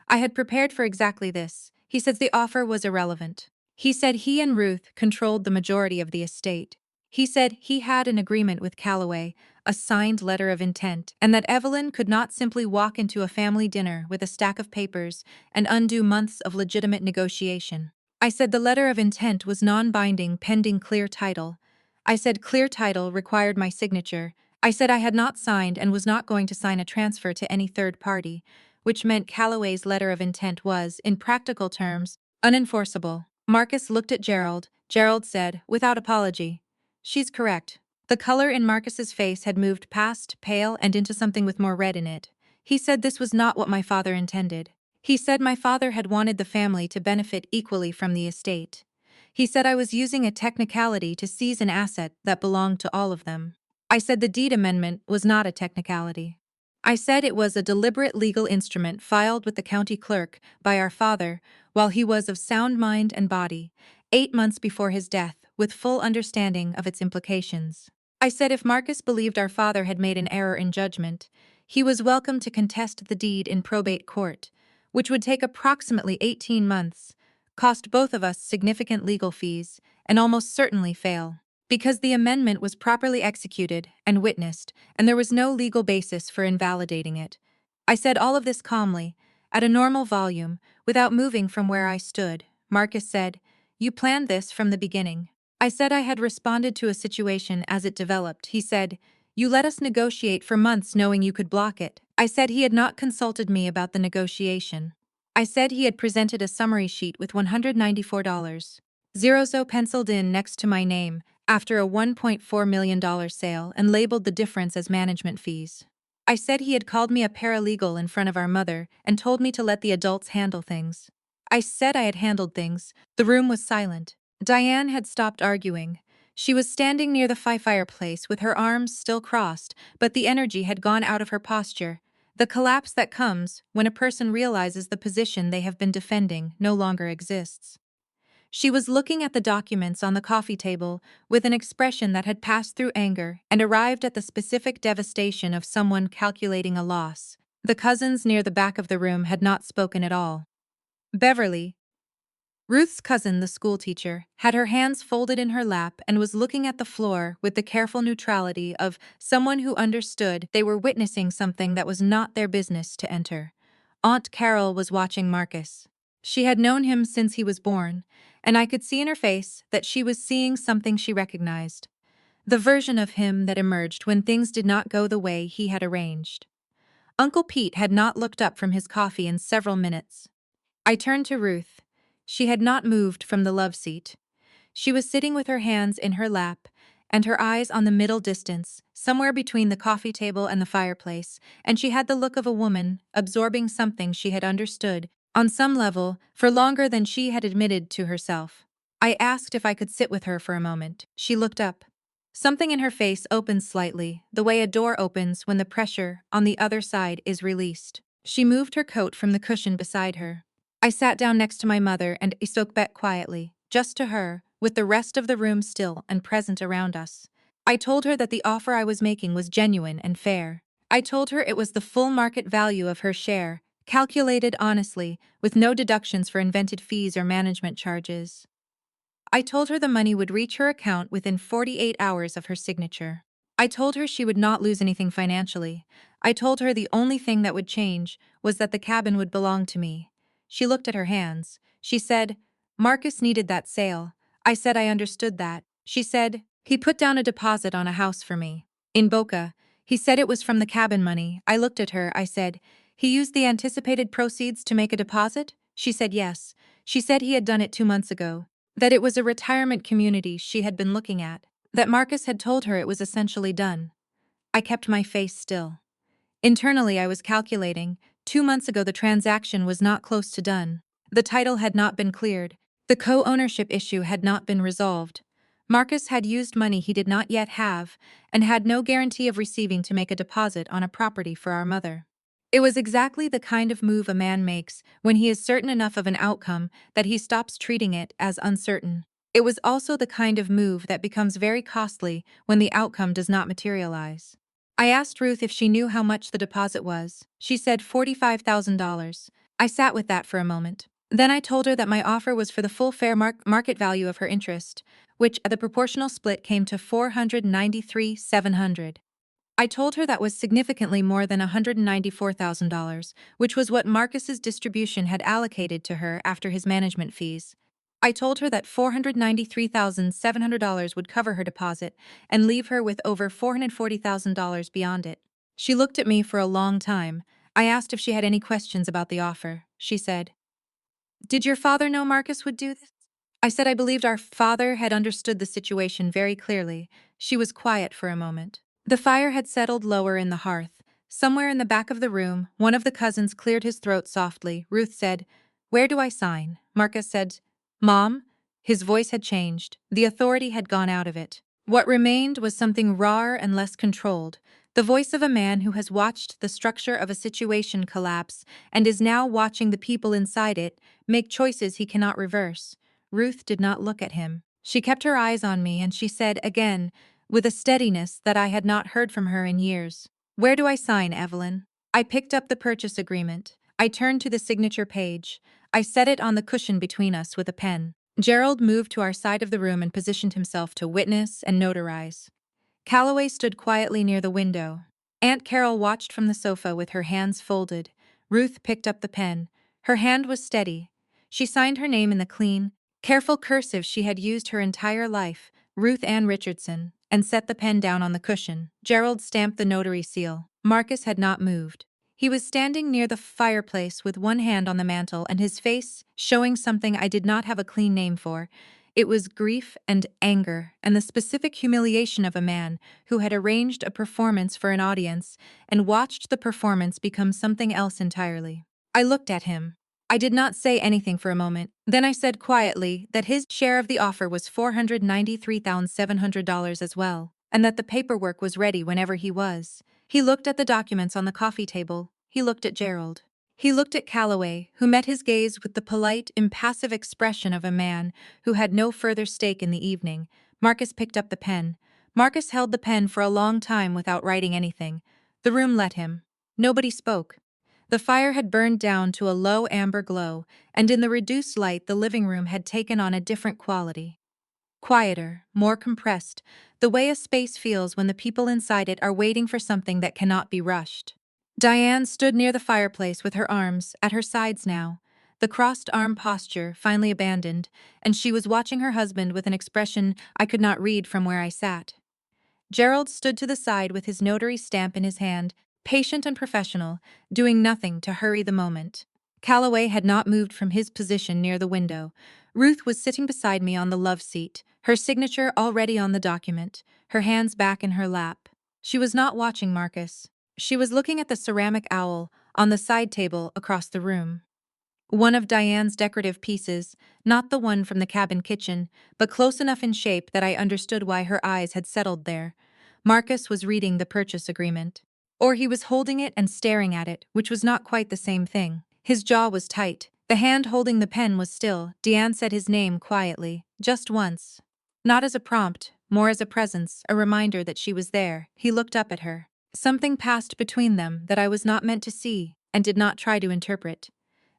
[SPEAKER 1] I had prepared for exactly this. He said the offer was irrelevant. He said he and Ruth controlled the majority of the estate. He said he had an agreement with Calloway, a signed letter of intent, and that Evelyn could not simply walk into a family dinner with a stack of papers and undo months of legitimate negotiation. I said the letter of intent was non-binding pending clear title. I said clear title required my signature. I said I had not signed and was not going to sign a transfer to any third party, which meant Calloway's letter of intent was, in practical terms, unenforceable. Marcus looked at Gerald. Gerald said, without apology, "She's correct." The color in Marcus's face had moved past pale and into something with more red in it. He said this was not what my father intended. He said my father had wanted the family to benefit equally from the estate. He said I was using a technicality to seize an asset that belonged to all of them. I said the deed amendment was not a technicality. I said it was a deliberate legal instrument filed with the county clerk by our father while he was of sound mind and body, 8 months before his death, with full understanding of its implications. I said if Marcus believed our father had made an error in judgment, he was welcome to contest the deed in probate court, which would take approximately 18 months, cost both of us significant legal fees, and almost certainly fail. Because the amendment was properly executed and witnessed, and there was no legal basis for invalidating it. I said all of this calmly, at a normal volume, without moving from where I stood. Marcus said, "You planned this from the beginning." I said I had responded to a situation as it developed. He said, "You let us negotiate for months knowing you could block it." I said he had not consulted me about the negotiation. I said he had presented a summary sheet with $194. Zeros penciled in next to my name, after a $1.4 million sale, and labeled the difference as management fees. I said he had called me a paralegal in front of our mother and told me to let the adults handle things. I said I had handled things. The room was silent. Diane had stopped arguing. She was standing near the fireplace with her arms still crossed, but the energy had gone out of her posture. The collapse that comes when a person realizes the position they have been defending no longer exists. She was looking at the documents on the coffee table with an expression that had passed through anger and arrived at the specific devastation of someone calculating a loss. The cousins near the back of the room had not spoken at all. Beverly, Ruth's cousin, the schoolteacher, had her hands folded in her lap and was looking at the floor with the careful neutrality of someone who understood they were witnessing something that was not their business to enter. Aunt Carol was watching Marcus. She had known him since he was born, and I could see in her face that she was seeing something she recognized. The version of him that emerged when things did not go the way he had arranged. Uncle Pete had not looked up from his coffee in several minutes. I turned to Ruth. She had not moved from the love seat. She was sitting with her hands in her lap and her eyes on the middle distance, somewhere between the coffee table and the fireplace, and she had the look of a woman absorbing something she had understood, on some level, for longer than she had admitted to herself. I asked if I could sit with her for a moment. She looked up. Something in her face opened slightly, the way a door opens when the pressure on the other side is released. She moved her coat from the cushion beside her. I sat down next to my mother and spoke back quietly, just to her, with the rest of the room still and present around us. I told her that the offer I was making was genuine and fair. I told her it was the full market value of her share, calculated honestly, with no deductions for invented fees or management charges. I told her the money would reach her account within 48 hours of her signature. I told her she would not lose anything financially. I told her the only thing that would change was that the cabin would belong to me. She looked at her hands. She said, Marcus needed that sale. I said I understood that. She said, he put down a deposit on a house for me. In Boca, he said it was from the cabin money. I looked at her. I said, he used the anticipated proceeds to make a deposit? She said yes. She said he had done it 2 months ago. That it was a retirement community she had been looking at. That Marcus had told her it was essentially done. I kept my face still. Internally, I was calculating. 2 months ago, the transaction was not close to done. The title had not been cleared. The co-ownership issue had not been resolved. Marcus had used money he did not yet have and had no guarantee of receiving to make a deposit on a property for our mother. It was exactly the kind of move a man makes when he is certain enough of an outcome that he stops treating it as uncertain. It was also the kind of move that becomes very costly when the outcome does not materialize. I asked Ruth if she knew how much the deposit was. She said $45,000. I sat with that for a moment. Then I told her that my offer was for the full fair market value of her interest, which at the proportional split came to $493,700. I told her that was significantly more than $194,000, which was what Marcus's distribution had allocated to her after his management fees. I told her that $493,700 would cover her deposit and leave her with over $440,000 beyond it. She looked at me for a long time. I asked if she had any questions about the offer. She said, "Did your father know Marcus would do this?" I said I believed our father had understood the situation very clearly. She was quiet for a moment. The fire had settled lower in the hearth. Somewhere in the back of the room, one of the cousins cleared his throat softly. Ruth said, "Where do I sign?" Marcus said, "Mom?" His voice had changed. The authority had gone out of it. What remained was something rawer and less controlled, the voice of a man who has watched the structure of a situation collapse and is now watching the people inside it make choices he cannot reverse. Ruth did not look at him. She kept her eyes on me and she said again, with a steadiness that I had not heard from her in years, "Where do I sign, Evelyn?" I picked up the purchase agreement. I turned to the signature page. I set it on the cushion between us with a pen. Gerald moved to our side of the room and positioned himself to witness and notarize. Calloway stood quietly near the window. Aunt Carol watched from the sofa with her hands folded. Ruth picked up the pen. Her hand was steady. She signed her name in the clean, careful cursive she had used her entire life, Ruth Ann Richardson, and set the pen down on the cushion. Gerald stamped the notary seal. Marcus had not moved. He was standing near the fireplace with one hand on the mantel and his face showing something I did not have a clean name for. It was grief and anger and the specific humiliation of a man who had arranged a performance for an audience and watched the performance become something else entirely. I looked at him. I did not say anything for a moment. Then I said quietly that his share of the offer was $493,700 as well, and that the paperwork was ready whenever he was. He looked at the documents on the coffee table. He looked at Gerald. He looked at Calloway, who met his gaze with the polite, impassive expression of a man who had no further stake in the evening. Marcus picked up the pen. Marcus held the pen for a long time without writing anything. The room let him. Nobody spoke. The fire had burned down to a low amber glow, and in the reduced light the living room had taken on a different quality. Quieter, more compressed, the way a space feels when the people inside it are waiting for something that cannot be rushed. Diane stood near the fireplace with her arms at her sides now, the crossed arm posture finally abandoned, and she was watching her husband with an expression I could not read from where I sat. Gerald stood to the side with his notary stamp in his hand, patient and professional, doing nothing to hurry the moment. Calloway had not moved from his position near the window. Ruth was sitting beside me on the love seat, her signature already on the document, her hands back in her lap. She was not watching Marcus. She was looking at the ceramic owl on the side table across the room. One of Diane's decorative pieces, not the one from the cabin kitchen, but close enough in shape that I understood why her eyes had settled there. Marcus was reading the purchase agreement. Or he was holding it and staring at it, which was not quite the same thing. His jaw was tight. The hand holding the pen was still. Diane said his name quietly, just once. Not as a prompt, more as a presence, a reminder that she was there. He looked up at her. Something passed between them that I was not meant to see and did not try to interpret.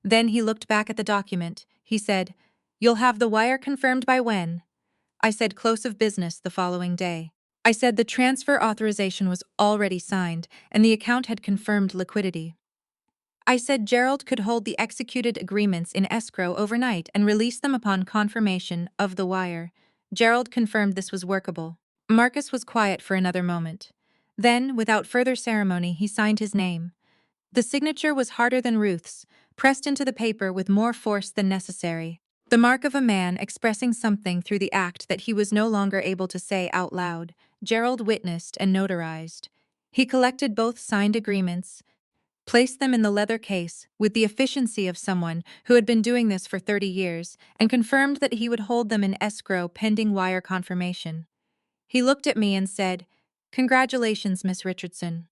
[SPEAKER 1] Then he looked back at the document. He said, "You'll have the wire confirmed by when?" I said close of business the following day. I said the transfer authorization was already signed and the account had confirmed liquidity. I said Gerald could hold the executed agreements in escrow overnight and release them upon confirmation of the wire. Gerald confirmed this was workable. Marcus was quiet for another moment. Then, without further ceremony, he signed his name. The signature was harder than Ruth's, pressed into the paper with more force than necessary. The mark of a man expressing something through the act that he was no longer able to say out loud. Gerald witnessed and notarized. He collected both signed agreements, placed them in the leather case with the efficiency of someone who had been doing this for 30 years, and confirmed that he would hold them in escrow pending wire confirmation. He looked at me and said, "Congratulations, Miss Richardson.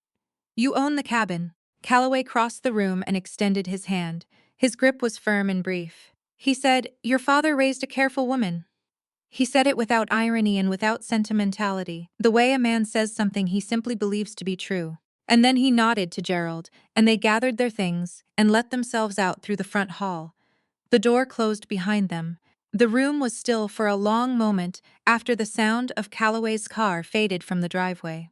[SPEAKER 1] You own the cabin." Calloway crossed the room and extended his hand. His grip was firm and brief. He said, "Your father raised a careful woman." He said it without irony and without sentimentality, the way a man says something he simply believes to be true. And then he nodded to Gerald, and they gathered their things and let themselves out through the front hall. The door closed behind them. The room was still for a long moment after the sound of Calloway's car faded from the driveway.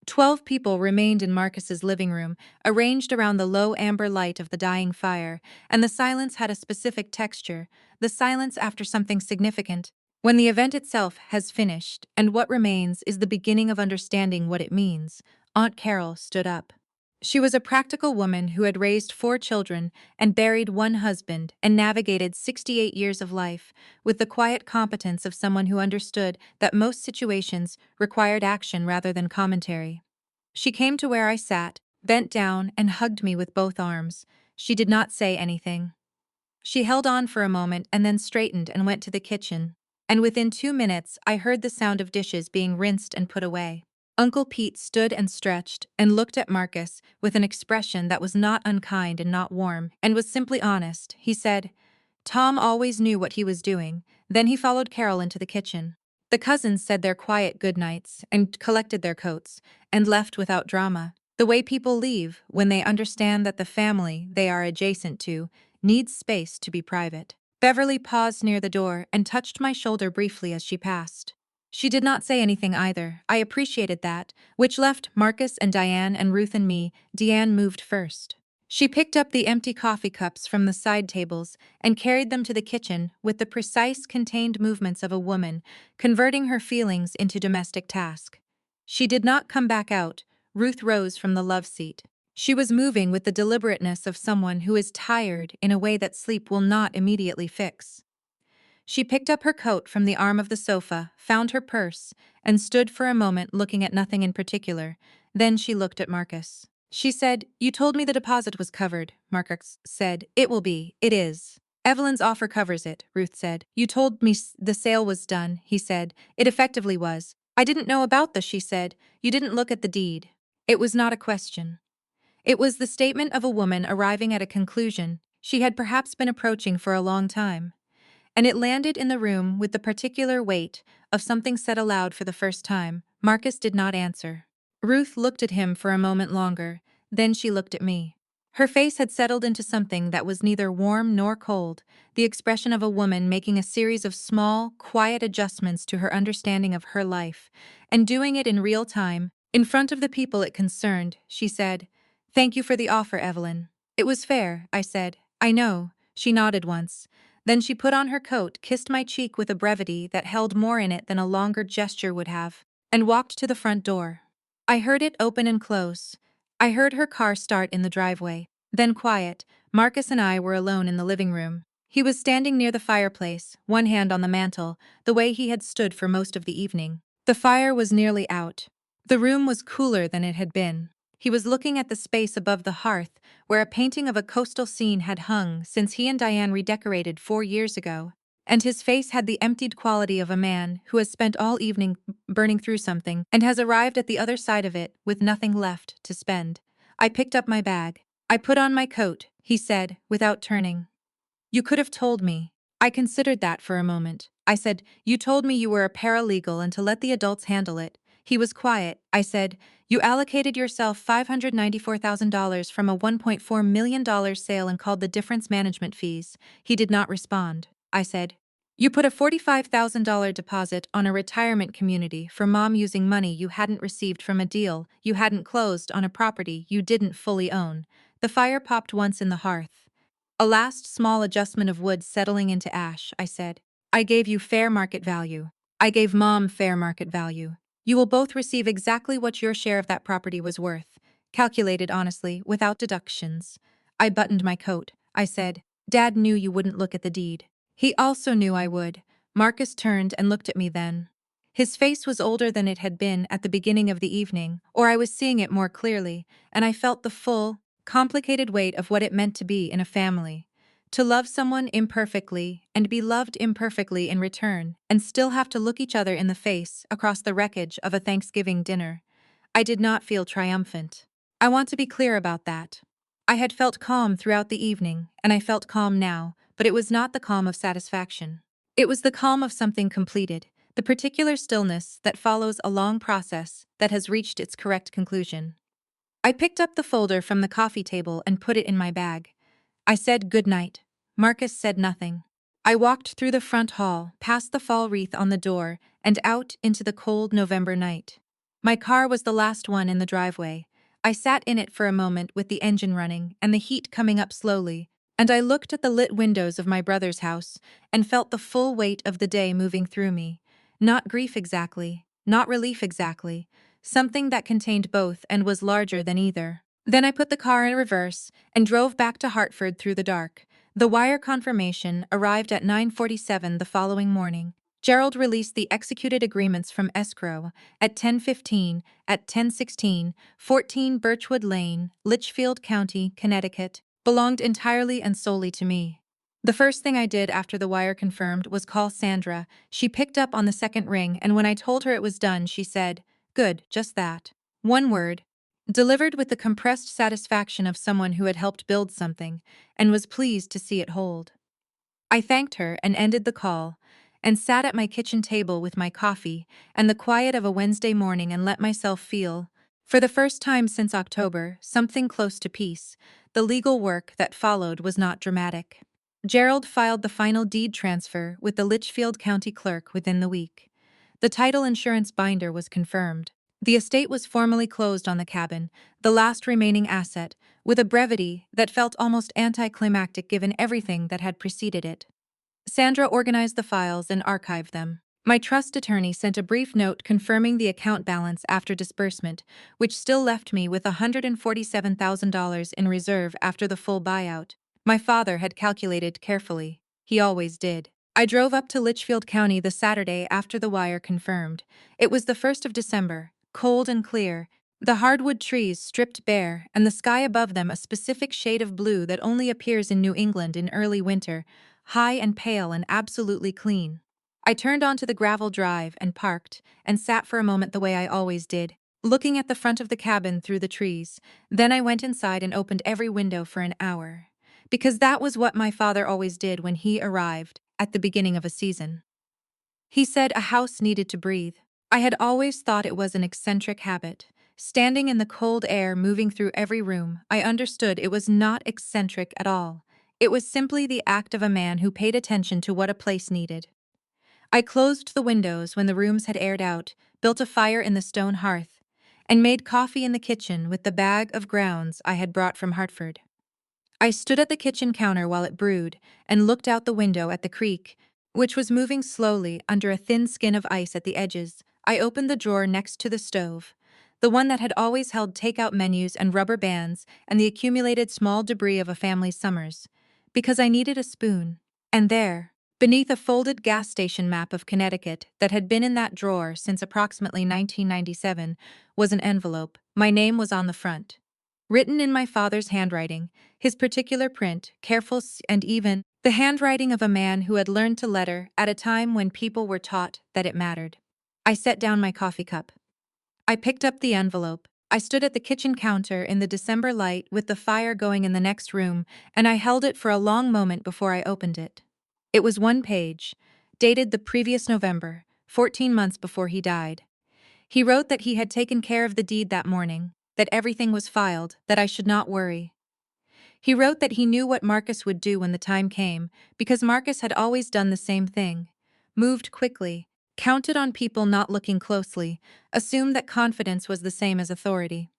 [SPEAKER 1] 12 people remained in Marcus's living room, arranged around the low amber light of the dying fire, and the silence had a specific texture, the silence after something significant. When the event itself has finished, and what remains is the beginning of understanding what it means, Aunt Carol stood up. She was a practical woman who had raised 4 children and buried 1 husband and navigated 68 years of life with the quiet competence of someone who understood that most situations required action rather than commentary. She came to where I sat, bent down, and hugged me with both arms. She did not say anything. She held on for a moment and then straightened and went to the kitchen. And within 2 minutes, I heard the sound of dishes being rinsed and put away. Uncle Pete stood and stretched and looked at Marcus with an expression that was not unkind and not warm, and was simply honest. He said, "Tom always knew what he was doing." Then he followed Carol into the kitchen. The cousins said their quiet goodnights and collected their coats and left without drama. The way people leave when they understand that the family they are adjacent to needs space to be private. Beverly paused near the door and touched my shoulder briefly as she passed. She did not say anything either. I appreciated that, which left Marcus and Diane and Ruth and me. Diane moved first. She picked up the empty coffee cups from the side tables and carried them to the kitchen with the precise, contained movements of a woman, converting her feelings into domestic task. She did not come back out. Ruth rose from the love seat. She was moving with the deliberateness of someone who is tired in a way that sleep will not immediately fix. She picked up her coat from the arm of the sofa, found her purse, and stood for a moment looking at nothing in particular. Then she looked at Marcus. She said, "You told me the deposit was covered," Marcus said. "It will be. It is." "Evelyn's offer covers it," Ruth said. "You told me the sale was done," he said. "It effectively was." "I didn't know about the," she said. "You didn't look at the deed." It was not a question. It was the statement of a woman arriving at a conclusion she had perhaps been approaching for a long time. And it landed in the room with the particular weight of something said aloud for the first time. Marcus did not answer. Ruth looked at him for a moment longer, then she looked at me. Her face had settled into something that was neither warm nor cold, the expression of a woman making a series of small, quiet adjustments to her understanding of her life, and doing it in real time. In front of the people it concerned, she said, "Thank you for the offer, Evelyn." "It was fair," I said. "I know." She nodded once. Then she put on her coat, kissed my cheek with a brevity that held more in it than a longer gesture would have, and walked to the front door. I heard it open and close. I heard her car start in the driveway. Then quiet. Marcus and I were alone in the living room. He was standing near the fireplace, one hand on the mantel, the way he had stood for most of the evening. The fire was nearly out. The room was cooler than it had been. He was looking at the space above the hearth, where a painting of a coastal scene had hung since he and Diane redecorated 4 years ago, and his face had the emptied quality of a man who has spent all evening burning through something and has arrived at the other side of it with nothing left to spend. I picked up my bag. "I put on my coat," he said, without turning. "You could have told me." I considered that for a moment. I said, "You told me you were a paralegal and to let the adults handle it." He was quiet. I said, "You allocated yourself $594,000 from a $1.4 million sale and called the difference management fees." He did not respond. I said, "You put a $45,000 deposit on a retirement community for mom using money you hadn't received from a deal you hadn't closed on a property you didn't fully own." The fire popped once in the hearth. A last small adjustment of wood settling into ash, I said. "I gave you fair market value. I gave Mom fair market value. You will both receive exactly what your share of that property was worth, calculated honestly, without deductions." I buttoned my coat. I said, "Dad knew you wouldn't look at the deed." He also knew I would. Marcus turned and looked at me then. His face was older than it had been at the beginning of the evening, or I was seeing it more clearly, and I felt the full, complicated weight of what it meant to be in a family. To love someone imperfectly and be loved imperfectly in return, and still have to look each other in the face across the wreckage of a Thanksgiving dinner. I did not feel triumphant. I want to be clear about that. I had felt calm throughout the evening, and I felt calm now, but it was not the calm of satisfaction. It was the calm of something completed, the particular stillness that follows a long process that has reached its correct conclusion. I picked up the folder from the coffee table and put it in my bag. I said good night. Marcus said nothing. I walked through the front hall, past the fall wreath on the door, and out into the cold November night. My car was the last one in the driveway. I sat in it for a moment with the engine running and the heat coming up slowly, and I looked at the lit windows of my brother's house and felt the full weight of the day moving through me. Not grief exactly, not relief exactly, something that contained both and was larger than either. Then I put the car in reverse and drove back to Hartford through the dark. The wire confirmation arrived at 9:47 the following morning. Gerald released the executed agreements from escrow at 10:15 at 10:16, 14 Birchwood Lane, Litchfield County, Connecticut, belonged entirely and solely to me. The first thing I did after the wire confirmed was call Sandra. She picked up on the second ring, and when I told her it was done, she said, "Good, just that." One word, delivered with the compressed satisfaction of someone who had helped build something and was pleased to see it hold. I thanked her and ended the call, and sat at my kitchen table with my coffee and the quiet of a Wednesday morning and let myself feel, for the first time since October, something close to peace. The legal work that followed was not dramatic. Gerald filed the final deed transfer with the Litchfield County clerk within the week. The title insurance binder was confirmed. The estate was formally closed on the cabin, the last remaining asset, with a brevity that felt almost anticlimactic given everything that had preceded it. Sandra organized the files and archived them. My trust attorney sent a brief note confirming the account balance after disbursement, which still left me with $147,000 in reserve after the full buyout. My father had calculated carefully. He always did. I drove up to Litchfield County the Saturday after the wire confirmed. It was the 1st of December, cold and clear, the hardwood trees stripped bare, and the sky above them a specific shade of blue that only appears in New England in early winter, high and pale and absolutely clean. I turned onto the gravel drive and parked, and sat for a moment the way I always did, looking at the front of the cabin through the trees. Then I went inside and opened every window for an hour. Because that was what my father always did when he arrived at the beginning of a season. He said a house needed to breathe. I had always thought it was an eccentric habit. Standing in the cold air moving through every room, I understood it was not eccentric at all. It was simply the act of a man who paid attention to what a place needed. I closed the windows when the rooms had aired out, built a fire in the stone hearth, and made coffee in the kitchen with the bag of grounds I had brought from Hartford. I stood at the kitchen counter while it brewed and looked out the window at the creek, which was moving slowly under a thin skin of ice at the edges. I opened the drawer next to the stove, the one that had always held takeout menus and rubber bands and the accumulated small debris of a family's summers, because I needed a spoon. And there, beneath a folded gas station map of Connecticut that had been in that drawer since approximately 1997, was an envelope. My name was on the front, written in my father's handwriting, his particular print, careful and even, the handwriting of a man who had learned to letter at a time when people were taught that it mattered. I set down my coffee cup. I picked up the envelope. I stood at the kitchen counter in the December light with the fire going in the next room, and I held it for a long moment before I opened it. It was one page, dated the previous November, 14 months before he died. He wrote that he had taken care of the deed that morning, that everything was filed, that I should not worry. He wrote that he knew what Marcus would do when the time came, because Marcus had always done the same thing. Moved quickly, counted on people not looking closely, assumed that confidence was the same as authority.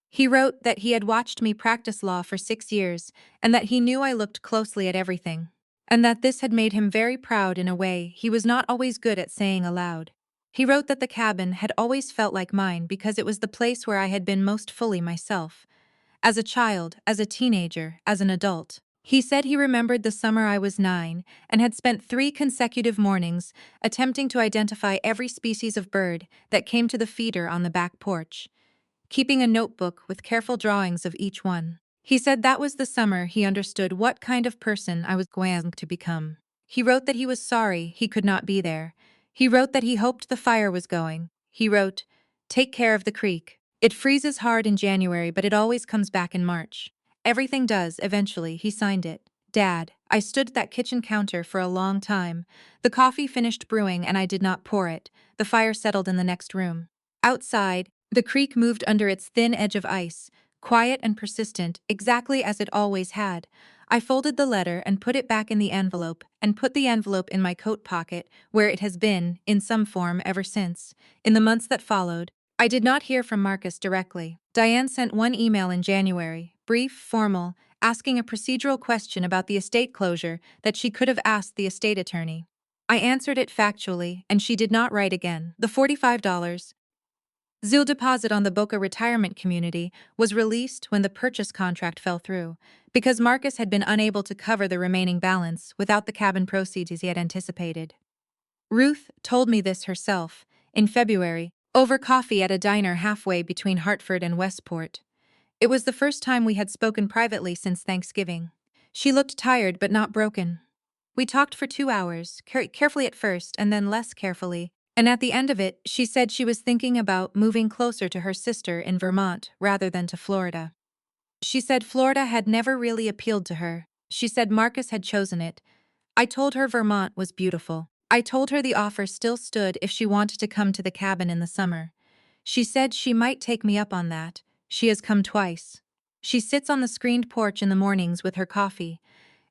[SPEAKER 1] He wrote that he had watched me practice law for 6 years, and that he knew I looked closely at everything. And that this had made him very proud in a way he was not always good at saying aloud. He wrote that the cabin had always felt like mine because it was the place where I had been most fully myself. As a child, as a teenager, as an adult. He said he remembered the summer I was 9 and had spent 3 consecutive mornings attempting to identify every species of bird that came to the feeder on the back porch, keeping a notebook with careful drawings of each one. He said that was the summer he understood what kind of person I was going to become. He wrote that he was sorry he could not be there. He wrote that he hoped the fire was going. He wrote, "Take care of the creek. It freezes hard in January, but it always comes back in March. Everything does, eventually." He signed it. Dad, I stood at that kitchen counter for a long time. The coffee finished brewing and I did not pour it. The fire settled in the next room. Outside, the creek moved under its thin edge of ice, quiet and persistent, exactly as it always had. I folded the letter and put it back in the envelope, and put the envelope in my coat pocket, where it has been, in some form, ever since. In the months that followed, I did not hear from Marcus directly. Diane sent one email in January, brief, formal, asking a procedural question about the estate closure that she could have asked the estate attorney. I answered it factually, and she did not write again. The $45 Zil deposit on the Boca retirement community was released when the purchase contract fell through, because Marcus had been unable to cover the remaining balance without the cabin proceeds he had anticipated. Ruth told me this herself, in February, over coffee at a diner halfway between Hartford and Westport. It was the first time we had spoken privately since Thanksgiving. She looked tired but not broken. We talked for 2 hours, carefully at first and then less carefully, and at the end of it, she said she was thinking about moving closer to her sister in Vermont rather than to Florida. She said Florida had never really appealed to her. She said Marcus had chosen it. I told her Vermont was beautiful. I told her the offer still stood if she wanted to come to the cabin in the summer. She said she might take me up on that. She has come twice. She sits on the screened porch in the mornings with her coffee,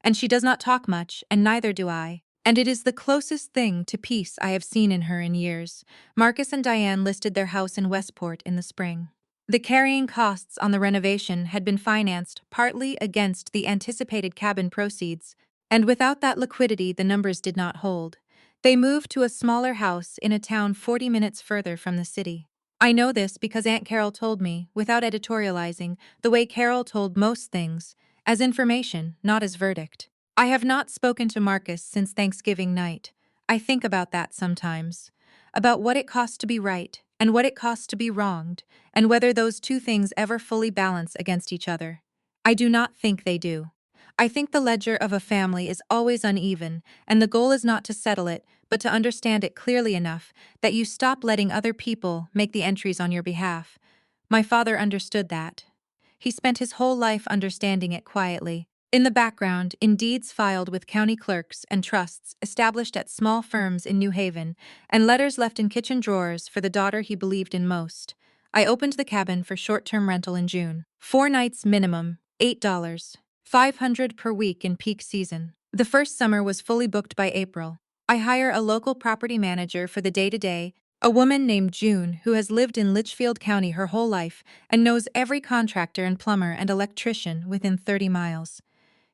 [SPEAKER 1] and she does not talk much, and neither do I. And it is the closest thing to peace I have seen in her in years. Marcus and Diane listed their house in Westport in the spring. The carrying costs on the renovation had been financed partly against the anticipated cabin proceeds, and without that liquidity the numbers did not hold. They moved to a smaller house in a town 40 minutes further from the city. I know this because Aunt Carol told me, without editorializing, the way Carol told most things, as information, not as verdict. I have not spoken to Marcus since Thanksgiving night. I think about that sometimes. About what it costs to be right, and what it costs to be wronged, and whether those two things ever fully balance against each other. I do not think they do. I think the ledger of a family is always uneven, and the goal is not to settle it, but to understand it clearly enough that you stop letting other people make the entries on your behalf. My father understood that. He spent his whole life understanding it quietly. In the background, in deeds filed with county clerks and trusts established at small firms in New Haven, and letters left in kitchen drawers for the daughter he believed in most. I opened the cabin for short-term rental in June. 4 nights minimum, $8. $500 per week in peak season. The first summer was fully booked by April. I hire a local property manager for the day-to-day, a woman named June who has lived in Litchfield County her whole life and knows every contractor and plumber and electrician within 30 miles.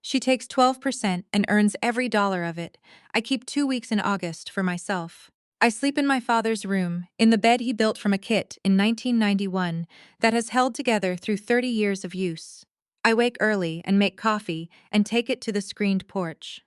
[SPEAKER 1] She takes 12% and earns every dollar of it. I keep 2 weeks in August for myself. I sleep in my father's room, in the bed he built from a kit in 1991 that has held together through 30 years of use. I wake early and make coffee and take it to the screened porch.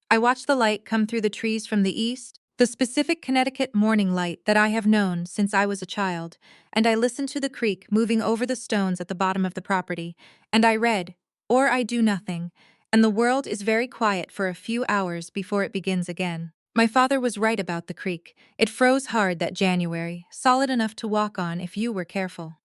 [SPEAKER 1] I watch the light come through the trees from the east, the specific Connecticut morning light that I have known since I was a child, and I listen to the creek moving over the stones at the bottom of the property, and I read, or I do nothing, and the world is very quiet for a few hours before it begins again. My father was right about the creek. It froze hard that January, solid enough to walk on if you were careful.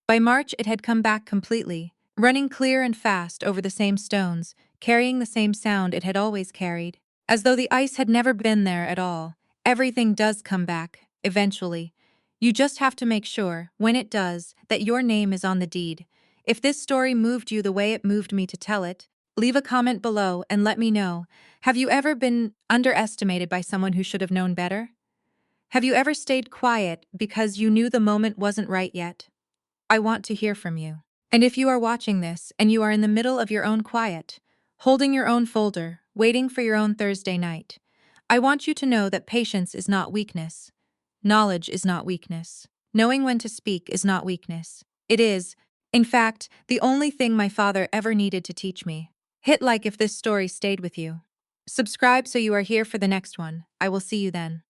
[SPEAKER 1] By March it had come back completely, running clear and fast over the same stones, carrying the same sound it had always carried, as though the ice had never been there at all. Everything does come back, eventually. You just have to make sure, when it does, that your name is on the deed. If this story moved you the way it moved me to tell it, leave a comment below and let me know. Have you ever been underestimated by someone who should have known better? Have you ever stayed quiet because you knew the moment wasn't right yet? I want to hear from you. And if you are watching this and you are in the middle of your own quiet, holding your own folder, waiting for your own Thursday night, I want you to know that patience is not weakness. Knowledge is not weakness. Knowing when to speak is not weakness. It is, in fact, the only thing my father ever needed to teach me. Hit like if this story stayed with you. Subscribe so you are here for the next one. I will see you then.